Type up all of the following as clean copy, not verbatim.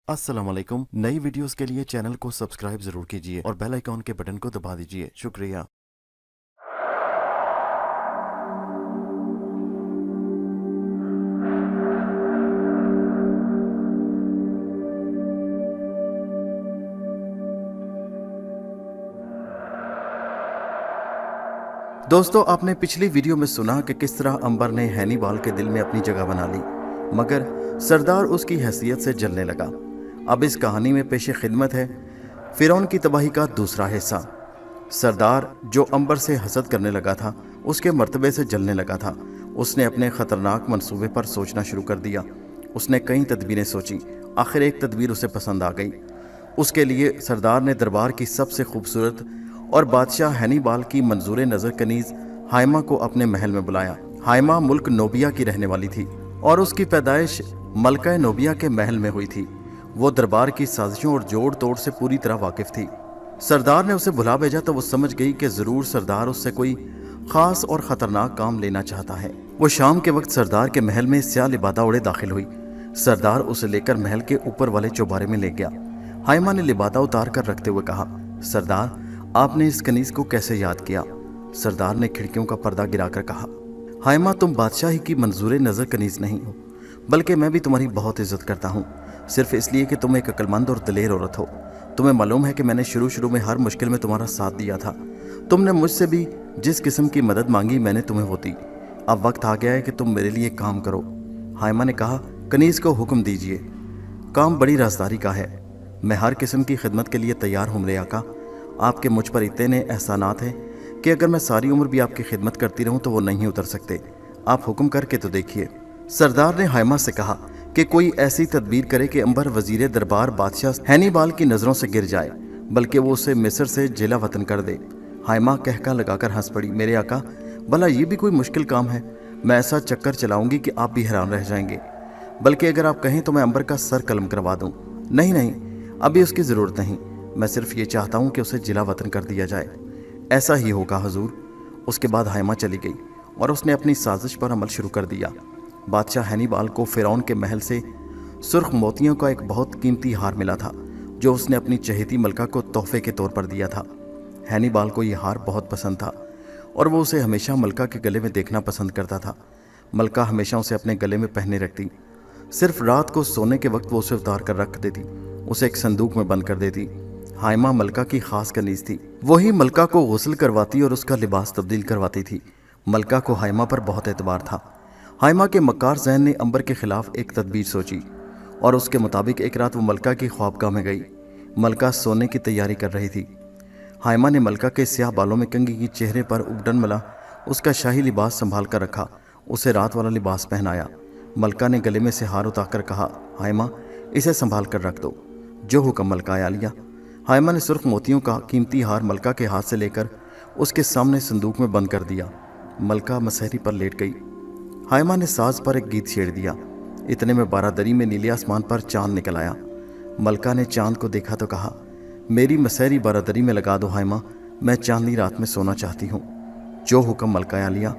अस्सलाम वालेकुम। नई वीडियोस के लिए चैनल को सब्सक्राइब जरूर कीजिए और बेल आइकॉन के बटन को दबा दीजिए। शुक्रिया। दोस्तों, आपने पिछली वीडियो में सुना कि किस तरह अंबर ने हैनिबाल के दिल में अपनी जगह बना ली, मगर सरदार उसकी हैसियत से जलने लगा। अब इस कहानी में पेश खिदमत है फिरौन की तबाही का दूसरा हिस्सा। सरदार जो अंबर से हसद करने लगा था, उसके मर्तबे से जलने लगा था। उसने अपने ख़तरनाक मंसूबे पर सोचना शुरू कर दिया। उसने कई तदबीरें सोची, आखिर एक तदबीर उसे पसंद आ गई। उसके लिए सरदार ने दरबार की सबसे खूबसूरत और बादशाह हैनिबाल की मंजूर नज़र कनीज़ हाइमा को अपने महल में बुलाया। हाइमा मुल्क नोबिया की रहने वाली थी और उसकी पैदाइश मलका नोबिया के महल में हुई थी। वो दरबार की साजिशों और जोड़ तोड़ से पूरी तरह वाकिफ थी। सरदार ने उसे बुला भेजा तो वो समझ गई कि ज़रूर सरदार उससे कोई ख़ास और ख़तरनाक काम लेना चाहता है। वो शाम के वक्त सरदार के महल में स्याह लिबादा उड़े दाखिल हुई। सरदार उसे लेकर महल के ऊपर वाले चौबारे में ले गया। हाइमा ने लिबादा उतार कर रखते हुए कहा, सरदार, आपने इस कनीज को कैसे याद किया? सरदार ने खिड़कियों का पर्दा गिराकर कहा, हाइमा, तुम बादशाही की मंजूर नज़र कनीज नहीं हो, बल्कि मैं भी तुम्हारी बहुत इज्जत करता हूँ, सिर्फ इसलिए कि तुम एक अक्लमंद और दलेर औरत हो। तुम्हें मालूम है कि मैंने शुरू में हर मुश्किल में तुम्हारा साथ दिया था। तुमने मुझसे भी जिस किस्म की मदद मांगी, मैंने तुम्हें वो दी। अब वक्त आ गया है कि तुम मेरे लिए काम करो। हाइमा ने कहा, कनीज को हुक्म दीजिए। काम बड़ी राजदारी का है। मैं हर किस्म की खिदमत के लिए तैयार हूँ मेरे आका। आपके मुझ पर इतने एहसानात हैं कि अगर मैं सारी उम्र भी आपकी खिदमत करती रहूं तो वो नहीं उतर सकते। आप हुक्म करके तो देखिए। सरदार ने हाइमा से कहा कि कोई ऐसी तदबीर करे कि अंबर वजीर दरबार बादशाह हैनिबाल की नज़रों से गिर जाए, बल्कि वो उसे मिस्र से जिला वतन कर दे। हाइमा कहका लगाकर हंस पड़ी, मेरे आका, भला ये भी कोई मुश्किल काम है? मैं ऐसा चक्कर चलाऊंगी कि आप भी हैरान रह जाएंगे। बल्कि अगर आप कहें तो मैं अंबर का सर कलम करवा दूँ। नहीं, अभी उसकी ज़रूरत नहीं। मैं सिर्फ ये चाहता हूँ कि उसे जिला वतन कर दिया जाए। ऐसा ही होगा हुजूर। उसके बाद हाइमा चली गई और उसने अपनी साजिश पर अमल शुरू कर दिया। बादशाह हैनिबाल को फिरौन के महल से सुर्ख मोतियों का एक बहुत कीमती हार मिला था, जो उसने अपनी चहेती मलका को तोहफे के तौर पर दिया था। हैनिबाल को यह हार बहुत पसंद था और वो उसे हमेशा मलका के गले में देखना पसंद करता था। मलका हमेशा उसे अपने गले में पहने रखती। सिर्फ रात को सोने के वक्त वो उसे उतार कर रख देती, उसे एक संदूक में बंद कर देती। हाइमा मलका की खास कनीज थी। वही मलका को गुस्ल करवाती और उसका लिबास तब्दील करवाती थी। मलका को हाइमा पर बहुत एतबार था। हाइमा के मक्कार ज़हन ने अंबर के खिलाफ एक तदबीर सोची और उसके मुताबिक एक रात वो मलका की ख्वाबगाह में गई। मलका सोने की तैयारी कर रही थी। हाइमा ने मलका के स्याह बालों में कंघी की चेहरे पर उबटन मला उसका शाही लिबास संभाल कर रखा, उसे रात वाला लिबास पहनाया। मलका ने गले में से हार उतार कहा, हाइमा, इसे संभाल कर रख दो। जो हुक्म मलका आलिया। हाइमा ने सुर्ख मोतियों का कीमती हार मलका के हाथ से लेकर उसके सामने संदूक में बंद कर दिया। मलका मसहरी पर लेट गई। हाइमा ने साज पर एक गीत छेड़ दिया। इतने में बारादरी में नीले आसमान पर चांद निकल आया। मलका ने चांद को देखा तो कहा, मेरी मसहरी बारादरी में लगा दो हाइमा, मैं चांदनी रात में सोना चाहती हूँ। जो हुक्म मलका आलिया।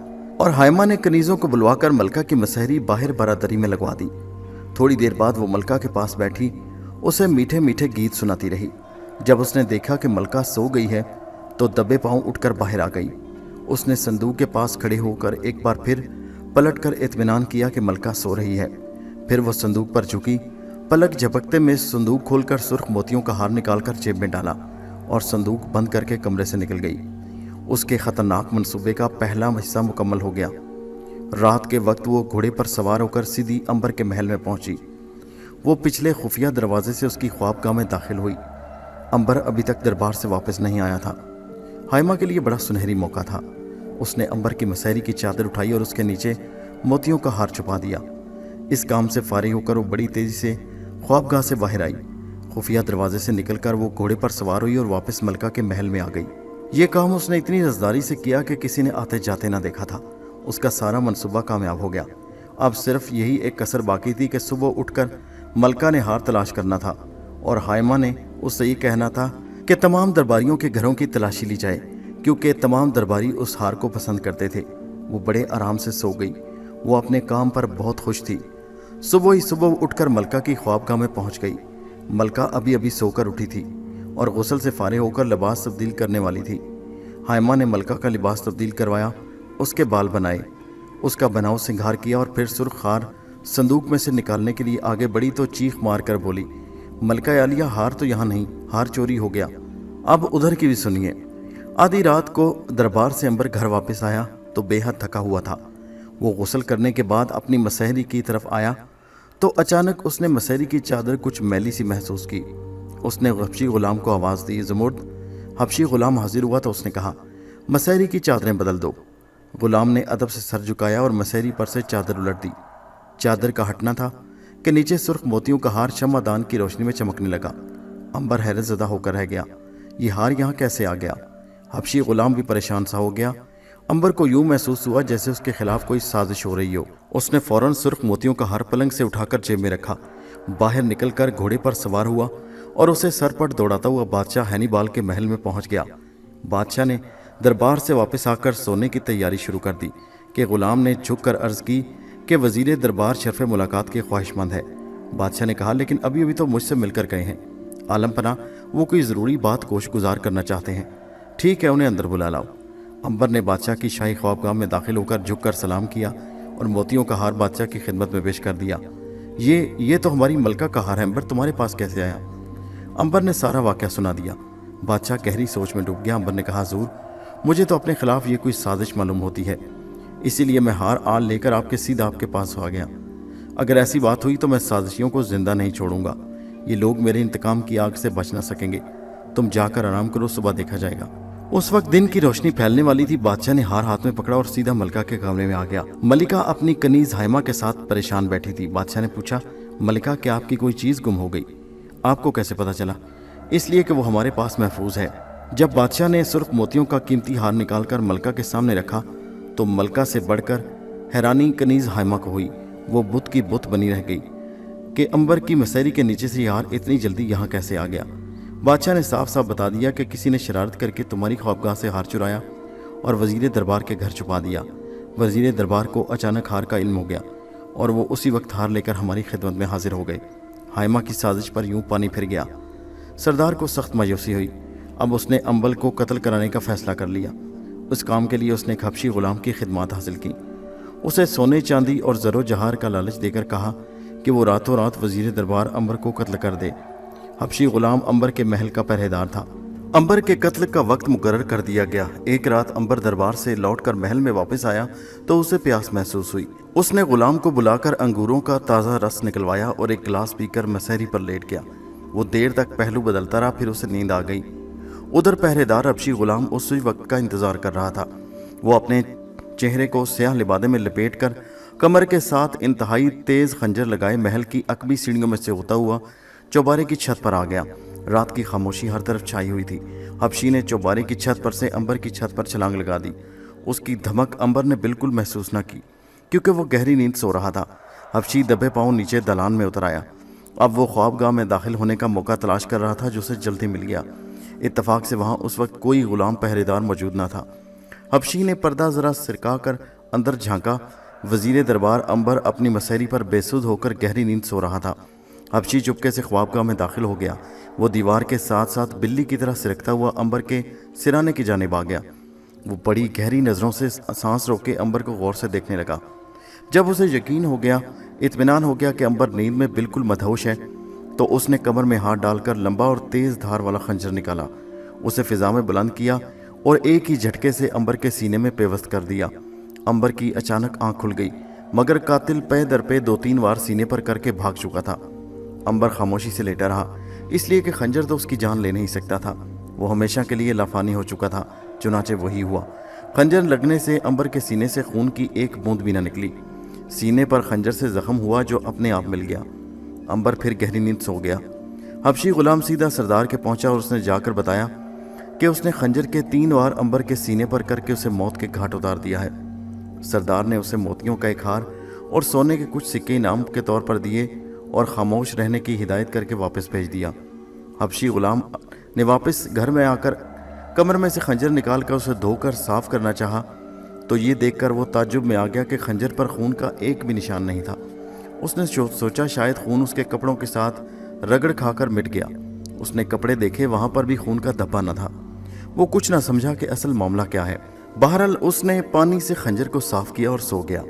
और हाइमा ने कनीज़ों को बुलवाकर मलका की मसहरी बाहर बारादरी में लगवा दी। थोड़ी देर बाद वो मलका के पास बैठी उसे मीठे मीठे गीत सुनाती रही। जब उसने देखा कि मलका सो गई है तो दबे पांव उठकर बाहर आ गई। उसने संदूक के पास खड़े होकर एक बार फिर पलटकर इत्मीनान किया कि मलका सो रही है। फिर वह संदूक पर झुकी। पलक झपकते में संदूक खोलकर सुर्ख मोतियों का हार निकालकर जेब में डाला और संदूक बंद करके कमरे से निकल गई। उसके खतरनाक मंसूबे का पहला हिस्सा मुकम्मल हो गया। रात के वक्त वो घोड़े पर सवार होकर सीधी अंबर के महल में पहुंची। वो पिछले खुफिया दरवाजे से उसकी ख्वाबगाह में दाखिल हुई। अंबर अभी तक दरबार से वापस नहीं आया था। हाइमा के लिए बड़ा सुनहरी मौका था। उसने अंबर की मसहरी की चादर उठाई और उसके नीचे मोतियों का हार छुपा दिया। इस काम से फारिग होकर वो बड़ी तेजी से ख्वाबगाह से बाहर आई। खुफिया दरवाजे से निकलकर वो घोड़े पर सवार हुई और वापस मलका के महल में आ गई। ये काम उसने इतनी रज़दारी से किया कि किसी ने आते जाते ना देखा था। उसका सारा मनसूबा कामयाब हो गया। अब सिर्फ यही एक कसर बाकी थी कि सुबह उठकर मलका ने हार तलाश करना था और हाइमा ने उससे ये कहना था कि तमाम दरबारियों के घरों की तलाशी ली जाए, क्योंकि तमाम दरबारी उस हार को पसंद करते थे। वो बड़े आराम से सो गई। वो अपने काम पर बहुत खुश थी। सुबह ही सुबह उठकर मलका की ख्वाबगाह में पहुंच गई। मलका अभी अभी सोकर उठी थी और गुस्ल से फारिग होकर लिबास तब्दील करने वाली थी। हाइमा ने मलका का लिबास तब्दील करवाया, उसके बाल बनाए, उसका बनाव सिंगार किया और फिर सुर्ख हार संदूक में से निकालने के लिए आगे बढ़ी तो चीख मार कर बोली, मलका आलिया, हार तो यहाँ नहीं, हार चोरी हो गया। अब उधर की भी सुनिए। आधी रात को दरबार से अंबर घर वापस आया तो बेहद थका हुआ था। वो गुस्ल करने के बाद अपनी मसहरी की तरफ आया तो अचानक उसने मसहरी की चादर कुछ मैली सी महसूस की। उसने हबशी गुलाम को आवाज़ दी, ज़मुर्द। हबशी गुलाम हाजिर हुआ तो उसने कहा, मसहरी की चादरें बदल दो। गुलाम ने अदब से सर झुकाया और मसहरी पर से चादर उलट दी। चादर का हटना था कि नीचे सुर्ख मोतियों का हार शमादान की रोशनी में चमकने लगा। अंबर हैरत ज़दा होकर रह गया, ये हार यहाँ कैसे आ गया? हबशी गुलाम भी परेशान सा हो गया। अंबर को यूं महसूस हुआ जैसे उसके खिलाफ कोई साजिश हो रही हो। उसने फौरन सुर्ख मोतियों का हार पलंग से उठाकर जेब में रखा, बाहर निकलकर घोड़े पर सवार हुआ और उसे सर पर दौड़ाता हुआ बादशाह हैनीबाल के महल में पहुंच गया। बादशाह ने दरबार से वापस आकर सोने की तैयारी शुरू कर दी कि गुलाम ने झुक कर अर्ज़ की कि वज़ीर दरबार शर्फ़ मुलाकात के ख्वाहिशमंद है। बादशाह ने कहा, लेकिन अभी अभी तो मुझसे मिलकर गए हैं। आलम पना, वो कोई ज़रूरी बात गोश गुजार करना चाहते हैं। ठीक है, उन्हें अंदर बुला लाओ। अंबर ने बादशाह की शाही ख्वाबगाह में दाखिल होकर झुककर सलाम किया और मोतियों का हार बादशाह की खिदमत में पेश कर दिया। ये तो हमारी मलका का हार है अंबर, तुम्हारे पास कैसे आया? अंबर ने सारा वाक़या सुना दिया। बादशाह गहरी सोच में डूब गया। अंबर ने कहा, हुज़ूर, मुझे तो अपने खिलाफ ये कोई साजिश मालूम होती है, इसीलिए मैं हार आल लेकर सीधा आपके पास आ गया। अगर ऐसी बात हुई तो मैं साजिशियों को जिंदा नहीं छोड़ूंगा। ये लोग मेरे इंतकाम की आग से बच ना सकेंगे। तुम जाकर आराम करो, सुबह देखा जाएगा। उस वक्त दिन की रोशनी फैलने वाली थी। बादशाह ने हार हाथ में पकड़ा और सीधा मलिका के कमरे में आ गया। मलिका अपनी कनीज हाइमा के साथ परेशान बैठी थी। बादशाह ने पूछा, मलिका, क्या आपकी कोई चीज़ गुम हो गई? आपको कैसे पता चला? इसलिए कि वो हमारे पास महफूज है। जब बादशाह ने सुर्ख मोतियों का कीमती हार निकालकर मलिका के सामने रखा तो मलिका से बढ़कर हैरानी कनीज हाइमा को हुई। वो बुत की बुत बनी रह गई कि अंबर की मसहरी के नीचे से हार इतनी जल्दी यहाँ कैसे आ गया। बादशाह ने साफ साफ बता दिया कि किसी ने शरारत करके तुम्हारी ख्वाबगाह से हार चुराया और वज़ीर दरबार के घर छुपा दिया। वज़ीर दरबार को अचानक हार का इल्म हो गया और वो उसी वक्त हार लेकर हमारी खिदमत में हाजिर हो गए। हाइमा की साजिश पर यूं पानी फिर गया। सरदार को सख्त मायूसी हुई। अब उसने अंबल को कत्ल कराने का फैसला कर लिया। उस काम के लिए उसने एक हबशी गुलाम की खिदमत हासिल की। उसे सोने चांदी और ज़रो जहार का लालच देकर कहा कि वो रातों रात वज़ीर दरबार अंबर को कत्ल कर दे। हबशी गुलाम अंबर के महल का पहरेदार था। अंबर के कत्ल का वक्त मुकर्रर कर दिया गया। एक रात अंबर दरबार से लौटकर महल में वापस आया तो उसे प्यास महसूस हुई। उसने गुलाम को बुलाकर अंगूरों का ताज़ा रस निकलवाया और एक गिलास पीकर मसहरी पर लेट गया। वो देर तक पहलू बदलता रहा, फिर उसे नींद आ गई। उधर पहरेदार हबशी गुलाम उसी वक्त का इंतज़ार कर रहा था। वो अपने चेहरे को स्याह लिबादे में लपेटकर कमर के साथ इंतहाई तेज़ खंजर लगाए महल की अकबी सीढ़ियों में से होता हुआ चौबारे की छत पर आ गया। रात की खामोशी हर तरफ छाई हुई थी। हबशी ने चौबारे की छत पर से अंबर की छत पर छलांग लगा दी। उसकी धमक अंबर ने बिल्कुल महसूस न की क्योंकि वो गहरी नींद सो रहा था। हबशी दबे पाँव नीचे दलान में उतर आया। अब वो ख्वाबगाह में दाखिल होने का मौका तलाश कर रहा था जो उसे जल्दी मिल गया। इत्तफाक से वहाँ उस वक्त कोई गुलाम पहरेदार मौजूद न था। हबशी ने पर्दा ज़रा सिरका कर अंदर झांका। वज़ीर दरबार अंबर अपनी मसहरी पर बेसुध होकर गहरी नींद सो रहा था। हबशी चुपके से ख्वाबगाह में दाखिल हो गया। वो दीवार के साथ साथ बिल्ली की तरह सिरकता हुआ अंबर के सिराने की जानिब आ गया। वो बड़ी गहरी नज़रों से सांस रोके अंबर को गौर से देखने लगा। जब उसे यकीन हो गया, इत्मीनान हो गया कि अंबर नींद में बिल्कुल मदहोश है, तो उसने कमर में हाथ डालकर लंबा और तेज़ धार वाला खंजर निकाला। उसे फिजा में बुलंद किया और एक ही झटके से अंबर के सीने में पेवस्त कर दिया। अंबर की अचानक आंख खुल गई, मगर कातिल पे दर पे 2-3 बार सीने पर करके भाग चुका था। अंबर खामोशी से लेटा रहा, इसलिए कि खंजर तो उसकी जान ले नहीं सकता था। वो हमेशा के लिए लाफानी हो चुका था। चुनाचे वही हुआ। खंजर लगने से अंबर के सीने से खून की एक बूंद भी न निकली। सीने पर खंजर से जख्म हुआ जो अपने आप मिल गया। अंबर फिर गहरी नींद सो गया। हबशी गुलाम सीधा सरदार के पहुंचा और उसने जाकर बताया कि उसने खंजर के 3 बार अंबर के सीने पर करके उसे मौत के घाट उतार दिया है। सरदार ने उसे मोतियों का एक हार और सोने के कुछ सिक्के इनाम के तौर पर दिए और खामोश रहने की हिदायत करके वापस भेज दिया। हबशी गुलाम ने वापस घर में आकर कमर में से खंजर निकाल कर उसे धोकर साफ करना चाहा तो ये देखकर वो ताज्जुब में आ गया कि खंजर पर खून का एक भी निशान नहीं था। उसने सोचा शायद खून उसके कपड़ों के साथ रगड़ खाकर मिट गया। उसने कपड़े देखे, वहां पर भी खून का धब्बा न था। वो कुछ ना समझा कि असल मामला क्या है। बहरहाल उसने पानी से खंजर को साफ किया और सो गया।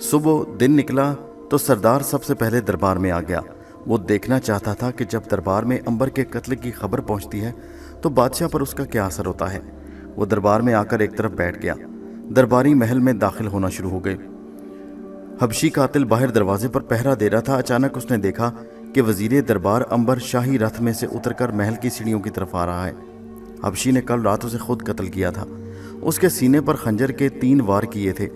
सुबह दिन निकला तो सरदार सबसे पहले दरबार में आ गया। वो देखना चाहता था कि जब दरबार में अंबर के कत्ल की खबर पहुंचती है तो बादशाह पर उसका क्या असर होता है। वो दरबार में आकर एक तरफ बैठ गया। दरबारी महल में दाखिल होना शुरू हो गए। हबशी कातिल बाहर दरवाजे पर पहरा दे रहा था। अचानक उसने देखा कि वजीर दरबार अंबर शाही रथ में से उतरकर महल की सीढ़ियों की तरफ आ रहा है। हबशी ने कल रात उसे खुद कत्ल किया था। उसके सीने पर खंजर के 3 वार किए थे।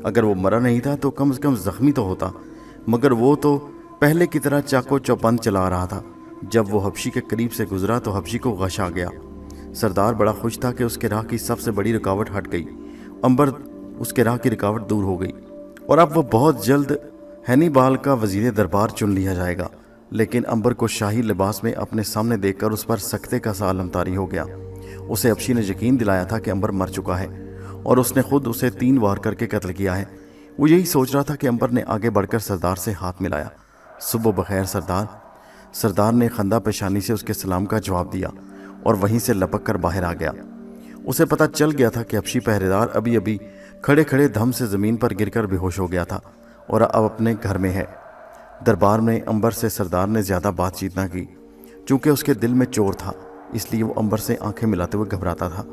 अगर वो मरा नहीं था तो कम से कम जख्मी तो होता, मगर वो तो पहले की तरह चाको चौबंद चला रहा था। जब वो हबशी के करीब से गुजरा तो हबशी को गश आ गया। सरदार बड़ा खुश था कि उसके राह की सबसे बड़ी रुकावट हट गई। अंबर उसके राह की रुकावट दूर हो गई और अब वो बहुत जल्द हैनीबाल का वजीर दरबार चुन लिया जाएगा। लेकिन अंबर को शाही लिबास में अपने सामने देखकर उस पर सख्ते का सा आलम तारी हो गया। उसे हबशी ने यकीन दिलाया था कि अंबर मर चुका है और उसने खुद उसे 3 वार करके कत्ल किया है। वो यही सोच रहा था कि अंबर ने आगे बढ़कर सरदार से हाथ मिलाया। सुबह बखैर सरदार। सरदार ने खंदा पेशानी से उसके सलाम का जवाब दिया और वहीं से लपक कर बाहर आ गया। उसे पता चल गया था कि हबशी पहरेदार अभी अभी खड़े खड़े धम से ज़मीन पर गिरकर बेहोश हो गया था और अब अपने घर में है। दरबार में अंबर से सरदार ने ज़्यादा बातचीत ना की। चूँकि उसके दिल में चोर था, इसलिए वो अंबर से आंखें मिलाते हुए घबराता था।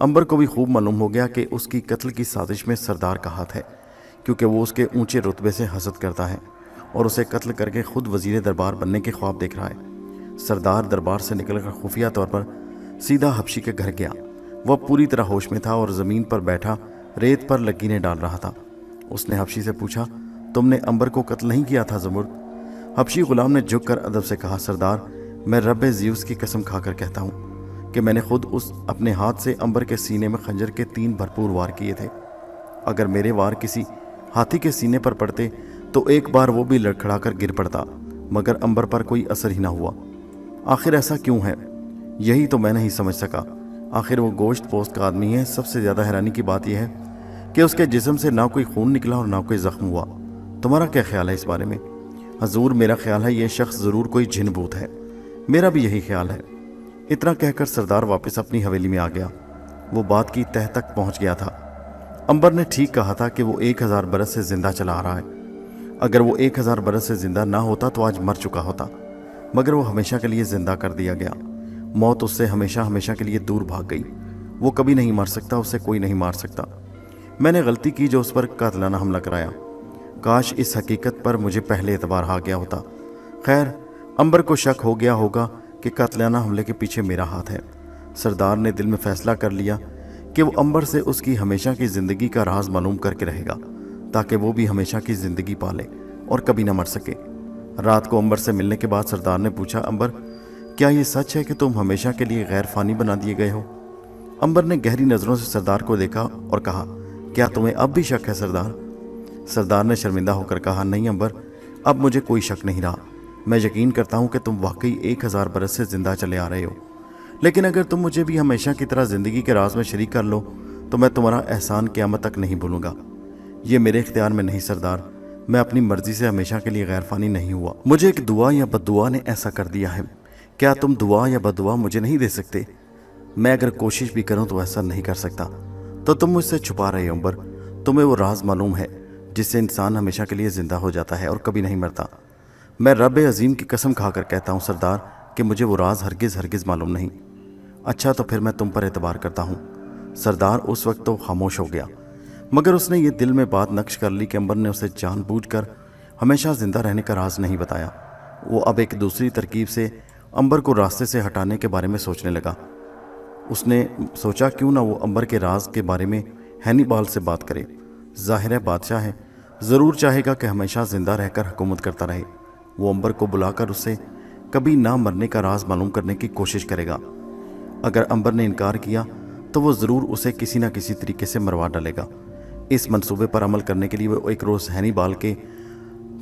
अंबर को भी खूब मालूम हो गया कि उसकी कत्ल की साजिश में सरदार का हाथ है, क्योंकि वो उसके ऊंचे रुतबे से हसद करता है और उसे कत्ल करके खुद वजीर दरबार बनने के ख्वाब देख रहा है। सरदार दरबार से निकलकर खुफिया तौर पर सीधा हबशी के घर गया। वह पूरी तरह होश में था और ज़मीन पर बैठा रेत पर लकीरें डाल रहा था। उसने हबशी से पूछा, तुमने अंबर को कत्ल नहीं किया था ज़मुर्द? हबशी गुलाम ने झुक कर अदब से कहा, सरदार, मैं रब ज़ीउस की कसम खाकर कहता हूँ कि मैंने खुद उस अपने हाथ से अंबर के सीने में खंजर के 3 भरपूर वार किए थे। अगर मेरे वार किसी हाथी के सीने पर पड़ते तो एक बार वो भी लड़खड़ा कर गिर पड़ता, मगर अंबर पर कोई असर ही ना हुआ। आखिर ऐसा क्यों है, यही तो मैं नहीं समझ सका। आखिर वो गोश्त पोस्ट का आदमी है। सबसे ज़्यादा हैरानी की बात यह है कि उसके जिस्म से ना कोई खून निकला और ना कोई ज़ख्म हुआ। तुम्हारा क्या ख्याल है इस बारे में? हजूर, मेरा ख्याल है ये शख्स ज़रूर कोई जिन भूत है। मेरा भी यही ख्याल है। इतना कहकर सरदार वापस अपनी हवेली में आ गया। वो बात की तह तक पहुंच गया था। अंबर ने ठीक कहा था कि वो 1000 बरस से जिंदा चला आ रहा है। अगर वो 1000 बरस से जिंदा ना होता तो आज मर चुका होता, मगर वो हमेशा के लिए जिंदा कर दिया गया। मौत उससे हमेशा हमेशा के लिए दूर भाग गई। वो कभी नहीं मर सकता, उसे कोई नहीं मार सकता। मैंने गलती की जो उस पर कातलाना हमला कराया। काश इस हकीकत पर मुझे पहले एतबार आ गया होता। खैर, अंबर को शक हो गया होगा कि कातलाना हमले के पीछे मेरा हाथ है। सरदार ने दिल में फैसला कर लिया कि वो अंबर से उसकी हमेशा की ज़िंदगी का राज मालूम करके रहेगा, ताकि वो भी हमेशा की ज़िंदगी पाले और कभी ना मर सके। रात को अंबर से मिलने के बाद सरदार ने पूछा, अंबर, क्या ये सच है कि तुम हमेशा के लिए गैर फानी बना दिए गए हो? अंबर ने गहरी नज़रों से सरदार को देखा और कहा, क्या तुम्हें अब भी शक है सरदार? सरदार ने शर्मिंदा होकर कहा, नहीं अंबर, अब मुझे कोई शक नहीं रहा। मैं यकीन करता हूँ कि तुम वाकई 1000 बरस से ज़िंदा चले आ रहे हो। लेकिन अगर तुम मुझे भी हमेशा की तरह ज़िंदगी के राज में शरीक कर लो तो मैं तुम्हारा एहसान क़यामत तक नहीं भूलूंगा। ये मेरे इख्तियार में नहीं सरदार, मैं अपनी मर्जी से हमेशा के लिए गैर फानी नहीं हुआ। मुझे एक दुआ या बद्दुआ ने ऐसा कर दिया है। क्या तुम दुआ या बद्दुआ मुझे नहीं दे सकते? मैं अगर कोशिश भी करूं तो ऐसा नहीं कर सकता। तो तुम मुझसे छुपा रहे हो अंबर। तुम्हें वो राज मालूम है जिससे इंसान हमेशा के लिए ज़िंदा हो जाता है और कभी नहीं मरता। मैं रब अजीम की कसम खाकर कहता हूँ सरदार कि मुझे वो राज हरगिज़ हरगिज़ मालूम नहीं। अच्छा, तो फिर मैं तुम पर एतबार करता हूँ। सरदार उस वक्त तो खामोश हो गया, मगर उसने ये दिल में बात नक्श कर ली कि अंबर ने उसे जानबूझकर हमेशा ज़िंदा रहने का राज नहीं बताया। वो अब एक दूसरी तरकीब से अंबर को रास्ते से हटाने के बारे में सोचने लगा। उसने सोचा, क्यों ना वो अंबर के राज के बारे में हैनीबाल से बात करे। जाहिर है बादशाह है, ज़रूर चाहेगा कि हमेशा ज़िंदा रहकर हुकूमत करता रहे। वो अंबर को बुलाकर उससे कभी ना मरने का राज मालूम करने की कोशिश करेगा। अगर अंबर ने इनकार किया तो वो ज़रूर उसे किसी न किसी तरीके से मरवा डालेगा। इस मंसूबे पर अमल करने के लिए वो एक रोज़ हैनीबाल के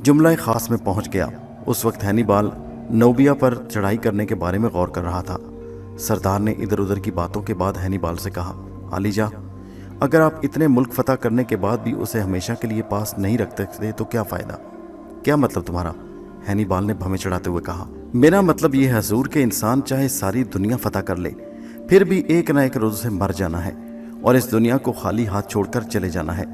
जुमला ख़ास में पहुंच गया। उस वक्त हैनीबाल नोबिया पर चढ़ाई करने के बारे में गौर कर रहा था। सरदार ने इधर उधर की बातों के बाद हैनीबाल से कहा, आलीजा, अगर आप इतने मुल्क फतह करने के बाद भी उसे हमेशा के लिए पास नहीं रख सकते तो क्या फ़ायदा? क्या मतलब तुम्हारा? हैनीबाल ने भवें चढ़ाते हुए कहा। मेरा मतलब ये है हजूर कि इंसान चाहे सारी दुनिया फतह कर ले, फिर भी एक ना एक रोज उसे मर जाना है और इस दुनिया को खाली हाथ छोड़कर चले जाना है।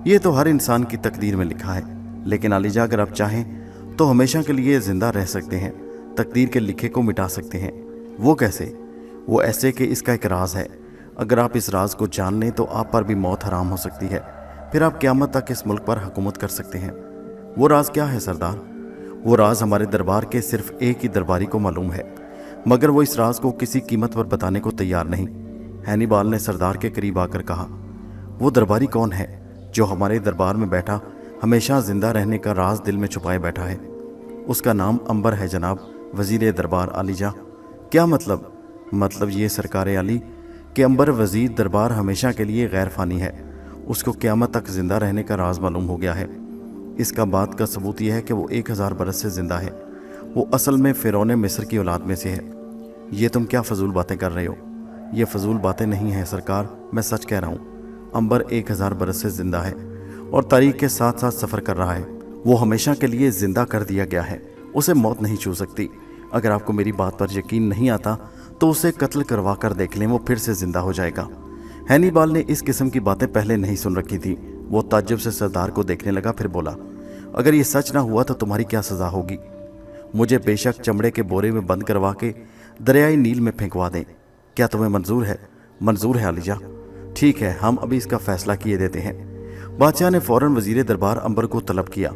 ये तो हर इंसान की तकदीर में लिखा है। लेकिन अलीजा, अगर आप चाहें तो हमेशा के लिए जिंदा रह सकते हैं, तकदीर के लिखे को मिटा सकते हैं। वो कैसे? वो ऐसे कि इसका एक राज है। अगर आप इस राज को जान लें तो आप पर भी मौत हराम हो सकती है, फिर आप क़यामत तक इस मुल्क पर हुकूमत कर सकते हैं। वो राज क्या है सरदार? वो राज हमारे दरबार के सिर्फ एक ही दरबारी को मालूम है, मगर वो इस राज को किसी कीमत पर बताने को तैयार नहीं। हैनिबाल ने सरदार के करीब आकर कहा, वो दरबारी कौन है जो हमारे दरबार में बैठा हमेशा जिंदा रहने का राज दिल में छुपाए बैठा है? उसका नाम अंबर है जनाब, वजीर दरबार आलीजा। क्या मतलब? मतलब ये सरकार आली कि अंबर वजीर दरबार हमेशा के लिए गैर फानी है, उसको क़यामत तक जिंदा रहने का राज मालूम हो गया है। इसका बात का सबूत यह है कि वो 1000 बरस से जिंदा है। वो असल में फ़िरौन मिस्र की औलाद में से है। ये तुम क्या फजूल बातें कर रहे हो? ये फजूल बातें नहीं हैं सरकार, मैं सच कह रहा हूँ। अंबर 1000 बरस से जिंदा है और तारीख के साथ साथ सफ़र कर रहा है। वो हमेशा के लिए ज़िंदा कर दिया गया है, उसे मौत नहीं छू सकती। अगर आपको मेरी बात पर यकीन नहीं आता तो उसे कत्ल करवा कर देख लें, वो फिर से ज़िंदा हो जाएगा। हैनिबाल ने इस किस्म की बातें पहले नहीं सुन रखी थी। वो ताज्जुब से सरदार को देखने लगा, फिर बोला, अगर ये सच ना हुआ तो तुम्हारी क्या सज़ा होगी? मुझे बेशक चमड़े के बोरे में बंद करवा के दरियाई नील में फेंकवा दें। क्या तुम्हें मंजूर है? मंजूर है आलिजा। ठीक है, हम अभी इसका फैसला किए देते हैं। बादशाह ने फौरन वजीर दरबार अंबर को तलब किया।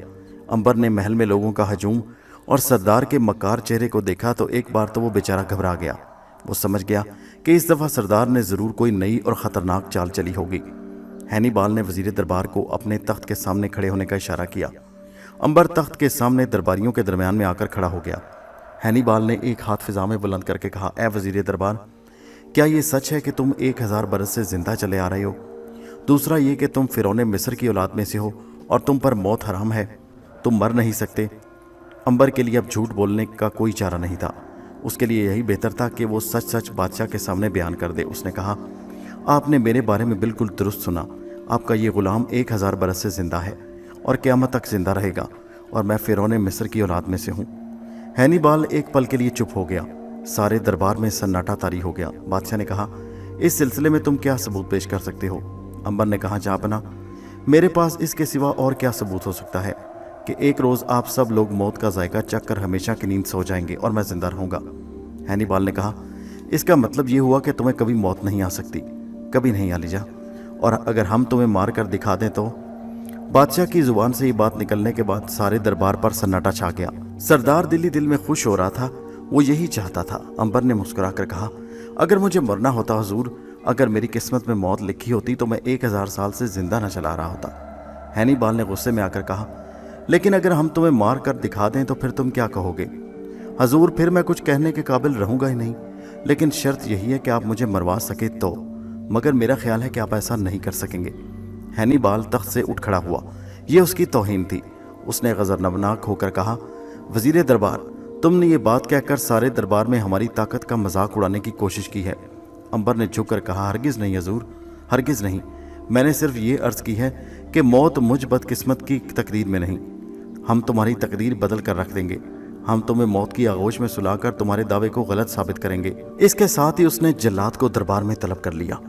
अंबर ने महल में लोगों का हजूम और सरदार के मक्कार चेहरे को देखा तो एक बार तो वो बेचारा घबरा गया। वो समझ गया कि इस दफ़ा सरदार ने ज़रूर कोई नई और ख़तरनाक चाल चली होगी। हैनिबाल ने वजीर दरबार को अपने तख्त के सामने खड़े होने का इशारा किया। अंबर तख्त के सामने दरबारियों के दरमियान में आकर खड़ा हो गया। हैनिबाल ने एक हाथ फिजा में बुलंद करके कहा, ए वजीर दरबार, क्या ये सच है कि तुम 1000 बरस से जिंदा चले आ रहे हो? दूसरा ये कि तुम फ़िरौन मिस्र की औलाद में से हो और तुम पर मौत हराम है, तुम मर नहीं सकते। अंबर के लिए अब झूठ बोलने का कोई चारा नहीं था। उसके लिए यही बेहतर था कि वो सच सच बादशाह के सामने बयान कर दे। उसने कहा, आपने मेरे बारे में बिल्कुल दुरुस्त सुना। आपका ये ग़ुलाम 1000 बरस से ज़िंदा है और क़यामत तक ज़िंदा रहेगा और मैं फ़िरौन मिस्र की औलाद में से हूँ। हैनिबाल एक पल के लिए चुप हो गया। सारे दरबार में सन्नाटा तारी हो गया। बादशाह ने कहा, इस सिलसिले में तुम क्या सबूत पेश कर सकते हो? अंबर ने कहा, जहाँपना, मेरे पास इसके सिवा और क्या सबूत हो सकता है कि एक रोज़ आप सब लोग मौत का जायका चख कर हमेशा की नींद सो जाएंगे और मैं जिंदा रहूँगा। हैनिबाल ने कहा, इसका मतलब ये हुआ कि तुम्हें कभी मौत नहीं आ सकती? कभी नहीं आलिजा। और अगर हम तुम्हें मार कर दिखा दें तो? बादशाह की जुबान से ये बात निकलने के बाद सारे दरबार पर सन्नाटा छा गया। सरदार दिल ही दिल में खुश हो रहा था, वो यही चाहता था। अंबर ने मुस्कुरा कर कहा, अगर मुझे मरना होता हुजूर, अगर मेरी किस्मत में मौत लिखी होती तो मैं 1000 साल से जिंदा न चला रहा होता। हैनिबाल ने गुस्से में आकर कहा, लेकिन अगर हम तुम्हें मार कर दिखा दें तो फिर तुम क्या कहोगे? हजूर, फिर मैं कुछ कहने के काबिल रहूँगा ही नहीं, लेकिन शर्त यही है कि आप मुझे मरवा सके तो। मगर मेरा ख्याल है कि आप ऐसा नहीं कर सकेंगे। हैनिबाल तख्त से उठ खड़ा हुआ। ये उसकी तौहीन थी। उसने गज़बनाक होकर कहा, वजीर दरबार, तुमने ये बात कहकर सारे दरबार में हमारी ताकत का मजाक उड़ाने की कोशिश की है। अंबर ने झुककर कहा, हरगिज़ नहीं हजूर, हरगिज़ नहीं। मैंने सिर्फ ये अर्ज़ की है कि मौत मुझ बदकिस्मत की तकदीर में नहीं। हम तुम्हारी तकदीर बदल कर रख देंगे। हम तुम्हें मौत की आगोश में सुलाकर तुम्हारे दावे को गलत साबित करेंगे। इसके साथ ही उसने जल्लाद को दरबार में तलब कर लिया।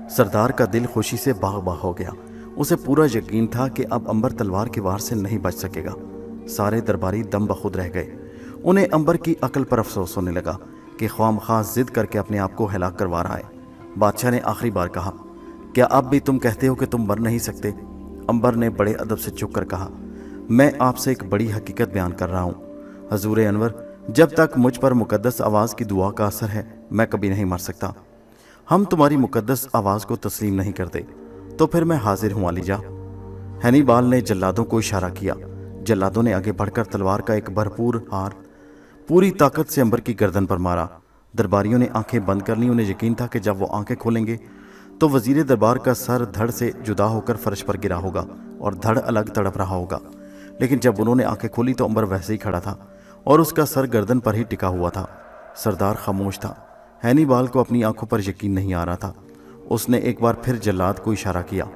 सरदार का दिल खुशी से बाग बाग हो गया। उसे पूरा यकीन था कि अब अंबर तलवार की वार से नहीं बच सकेगा। सारे दरबारी दम बखुद रह गए। उन्हें अंबर की अकल पर अफसोस होने लगा कि ख्वामख्वाह जिद करके अपने आप को हलाक करवा रहा है। बादशाह ने आखिरी बार कहा, क्या अब भी तुम कहते हो कि तुम मर नहीं सकते? अंबर ने बड़े अदब से झुक कर कहा, मैं आपसे एक बड़ी हकीकत बयान कर रहा हूँ। हजूर अनवर, जब तक मुझ पर मुकद्दस आवाज़ की दुआ का असर है, मैं कभी नहीं मर सकता। हम तुम्हारी मुकद्दस आवाज़ को तस्लीम नहीं करते, तो फिर मैं हाजिर हूँ आलिजा। हैनिबाल ने जल्लादों को इशारा किया। जल्लादों ने आगे बढ़कर तलवार का एक भरपूर हार पूरी ताकत से अंबर की गर्दन पर मारा। दरबारियों ने आंखें बंद कर ली। उन्हें यकीन था कि जब वो आंखें खोलेंगे तो वजीर दरबार का सर धड़ से जुदा होकर फर्श पर गिरा होगा और धड़ अलग तड़प रहा होगा। लेकिन जब उन्होंने आंखें खोली तो अंबर वैसे ही खड़ा था और उसका सर गर्दन पर ही टिका हुआ था। सरदार खामोश था। हैनिबाल को अपनी आंखों पर यकीन नहीं आ रहा था। उसने एक बार फिर जल्लाद को इशारा किया।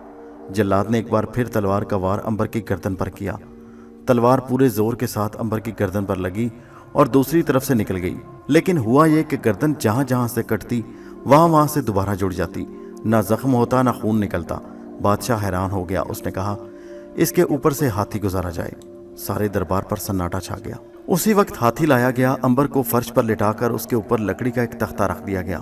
जल्लाद ने एक बार फिर तलवार का वार अंबर की गर्दन पर किया। तलवार पूरे जोर के साथ अंबर की गर्दन पर लगी और दूसरी तरफ से निकल गई। लेकिन हुआ ये कि गर्दन जहां जहां से कटती वहां से दोबारा जुड़ जाती, ना जख्म होता ना खून निकलता। बादशाह हैरान हो गया। उसने कहा, इसके ऊपर से हाथी गुजारा जाए। सारे दरबार पर सन्नाटा छा गया। उसी वक्त हाथी लाया गया। अंबर को फर्श पर लिटाकर उसके ऊपर लकड़ी का एक तख्ता रख दिया गया।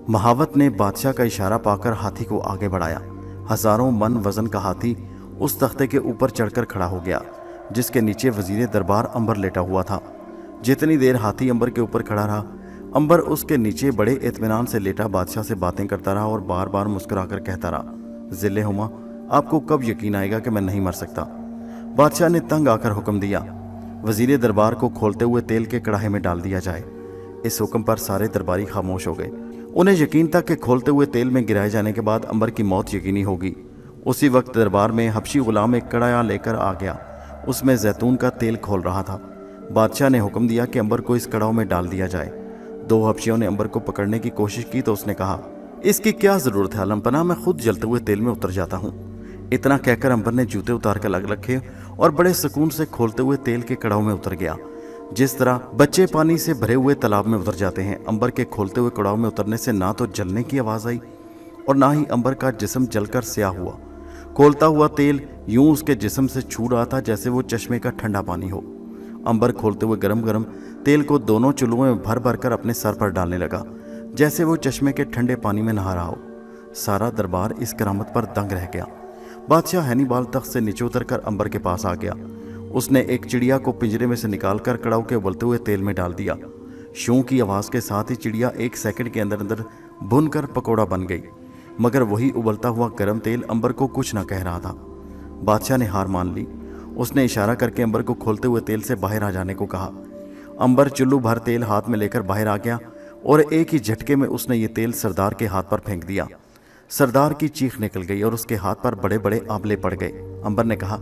महावत ने बादशाह का इशारा पाकर हाथी को आगे बढ़ाया। हजारों मन वजन का हाथी उस तख्ते के ऊपर चढ़कर खड़ा हो गया, जिसके नीचे वजीर दरबार अंबर लेटा हुआ था। जितनी देर हाथी अंबर के ऊपर खड़ा रहा, अंबर उसके नीचे बड़े इत्मीनान से लेटा बादशाह से बातें करता रहा और बार बार मुस्कुराकर कहता रहा, ज़िले हुमा, आपको कब यकीन आएगा कि मैं नहीं मर सकता। बादशाह ने तंग आकर हुक्म दिया, वजीर दरबार को खोलते हुए तेल के कड़ाहे में डाल दिया जाए। इस हुक्म पर सारे दरबारी खामोश हो गए। उन्हें यकीन था कि खोलते हुए तेल में गिराए जाने के बाद अंबर की मौत यकीनी होगी। उसी वक्त दरबार में हबशी गुलाम एक कड़ाया लेकर आ गया। उसमें जैतून का तेल खोल रहा था। बादशाह ने हुक्म दिया कि अंबर को इस कड़ाव में डाल दिया जाए। 2 हबशियों ने अंबर को पकड़ने की कोशिश की तो उसने कहा, इसकी क्या जरूरत है अलमपना, मैं खुद जलते हुए तेल में उतर जाता हूँ। इतना कहकर अंबर ने जूते उतार कर लग रखे और बड़े सुकून से खोलते हुए तेल के कड़ाव में उतर गया, जिस तरह बच्चे पानी से भरे हुए तालाब में उतर जाते हैं। अंबर के खोलते हुए कड़ाव में उतरने से ना तो जलने की आवाज़ आई और ना ही अंबर का जिस्म जलकर स्याह हुआ। खोलता हुआ तेल यूं उसके जिस्म से छू रहा था जैसे वो चश्मे का ठंडा पानी हो। अंबर खोलते हुए गरम गरम तेल को दोनों चुल्लुओं में भर भर कर अपने सर पर डालने लगा, जैसे वो चश्मे के ठंडे पानी में नहा रहा हो। सारा दरबार इस करामत पर दंग रह गया। बादशाह हैनीबाल तख्त से नीचे उतरकर अंबर के पास आ गया। उसने एक चिड़िया को पिंजरे में से निकालकर कड़ाव के उबलते हुए तेल में डाल दिया। शू की आवाज़ के साथ ही चिड़िया 1 सेकंड के अंदर अंदर भुनकर पकौड़ा बन गई, मगर वही उबलता हुआ गर्म तेल अंबर को कुछ न कह रहा था। बादशाह ने हार मान ली। उसने इशारा करके अंबर को खोलते हुए तेल से बाहर आ जाने को कहा। अंबर चुल्लू भर तेल हाथ में लेकर बाहर आ गया और एक ही झटके में उसने ये तेल सरदार के हाथ पर फेंक दिया। सरदार की चीख निकल गई और उसके हाथ पर बड़े बड़े आंवले पड़ गए। अंबर ने कहा,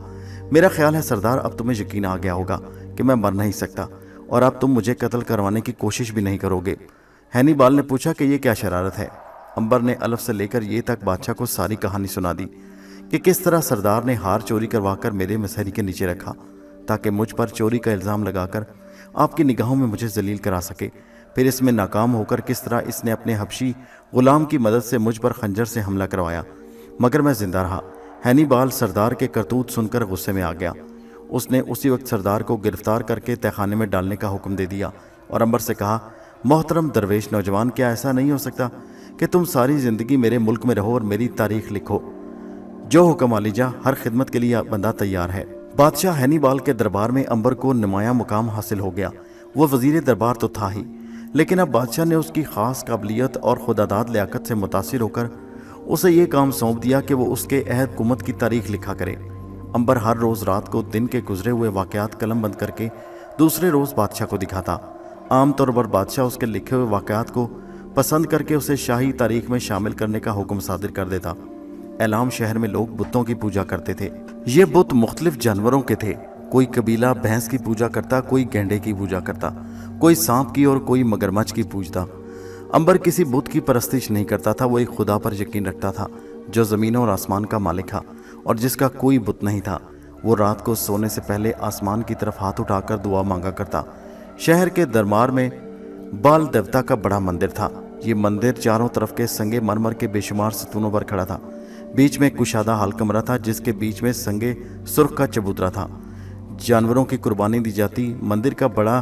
मेरा ख्याल है सरदार, अब तुम्हें यकीन आ गया होगा कि मैं मर नहीं सकता और अब तुम मुझे कत्ल करवाने की कोशिश भी नहीं करोगे। हैनीबाल ने पूछा कि ये क्या शरारत है। अंबर ने अलफ से लेकर ये तक बादशाह को सारी कहानी सुना दी कि किस तरह सरदार ने हार चोरी करवाकर मेरे मसहरी के नीचे रखा ताकि मुझ पर चोरी का इल्ज़ाम लगाकर आपकी निगाहों में मुझे जलील करा सके। फिर इसमें नाकाम होकर किस तरह इसने अपने हबशी गुलाम की मदद से मुझ पर खंजर से हमला करवाया, मगर मैं जिंदा रहा। हैनीबाल सरदार के करतूत सुनकर गुस्से में आ गया। उसने उसी वक्त सरदार को गिरफ्तार करके तहखाने में डालने का हुक्म दे दिया और अंबर से कहा, मोहतरम दरवेश नौजवान, क्या ऐसा नहीं हो सकता कि तुम सारी ज़िंदगी मेरे मुल्क में रहो और मेरी तारीख लिखो? जो हुक्म आलीजा, हर खिदमत के लिए बंदा तैयार है। बादशाह हैनीबाल के दरबार में अंबर को नुमाया मुकाम हासिल हो गया। वो वजीर दरबार तो था ही, लेकिन अब बादशाह ने उसकी ख़ास काबिलियत और खुदादाद लियाकत से मुतासिर होकर उसे ये काम सौंप दिया कि वो उसके अहद हुकूमत की तारीख लिखा करे। अंबर हर रोज़ रात को दिन के गुजरे हुए वाक़यात कलम बंद करके दूसरे रोज़ बादशाह को दिखाता। आमतौर पर बादशाह उसके लिखे हुए वाक़यात को पसंद करके उसे शाही तारीख में शामिल करने का हुक्म सादिर कर देता। एलाम शहर में लोग बुतों की पूजा करते थे। ये बुत मुख्तलिफ जानवरों के थे। कोई कबीला भैंस की पूजा करता, कोई गेंडे की पूजा करता, कोई सांप की और कोई मगरमच्छ की पूजता। अंबर किसी बुत की परस्तिश नहीं करता था। वो एक खुदा पर यकीन रखता था जो ज़मीन और आसमान का मालिक था और जिसका कोई बुत नहीं था। वो रात को सोने से पहले आसमान की तरफ हाथ उठाकर दुआ मांगा करता। शहर के दरबार में बाल देवता का बड़ा मंदिर था। ये मंदिर चारों तरफ के संगे मरमर के बेशुमार सतूनों पर खड़ा था। बीच में कुशादा हाल कमरा था जिसके बीच में संगे सुर्ख का चबूतरा था। जानवरों की कुर्बानी दी जाती। मंदिर का बड़ा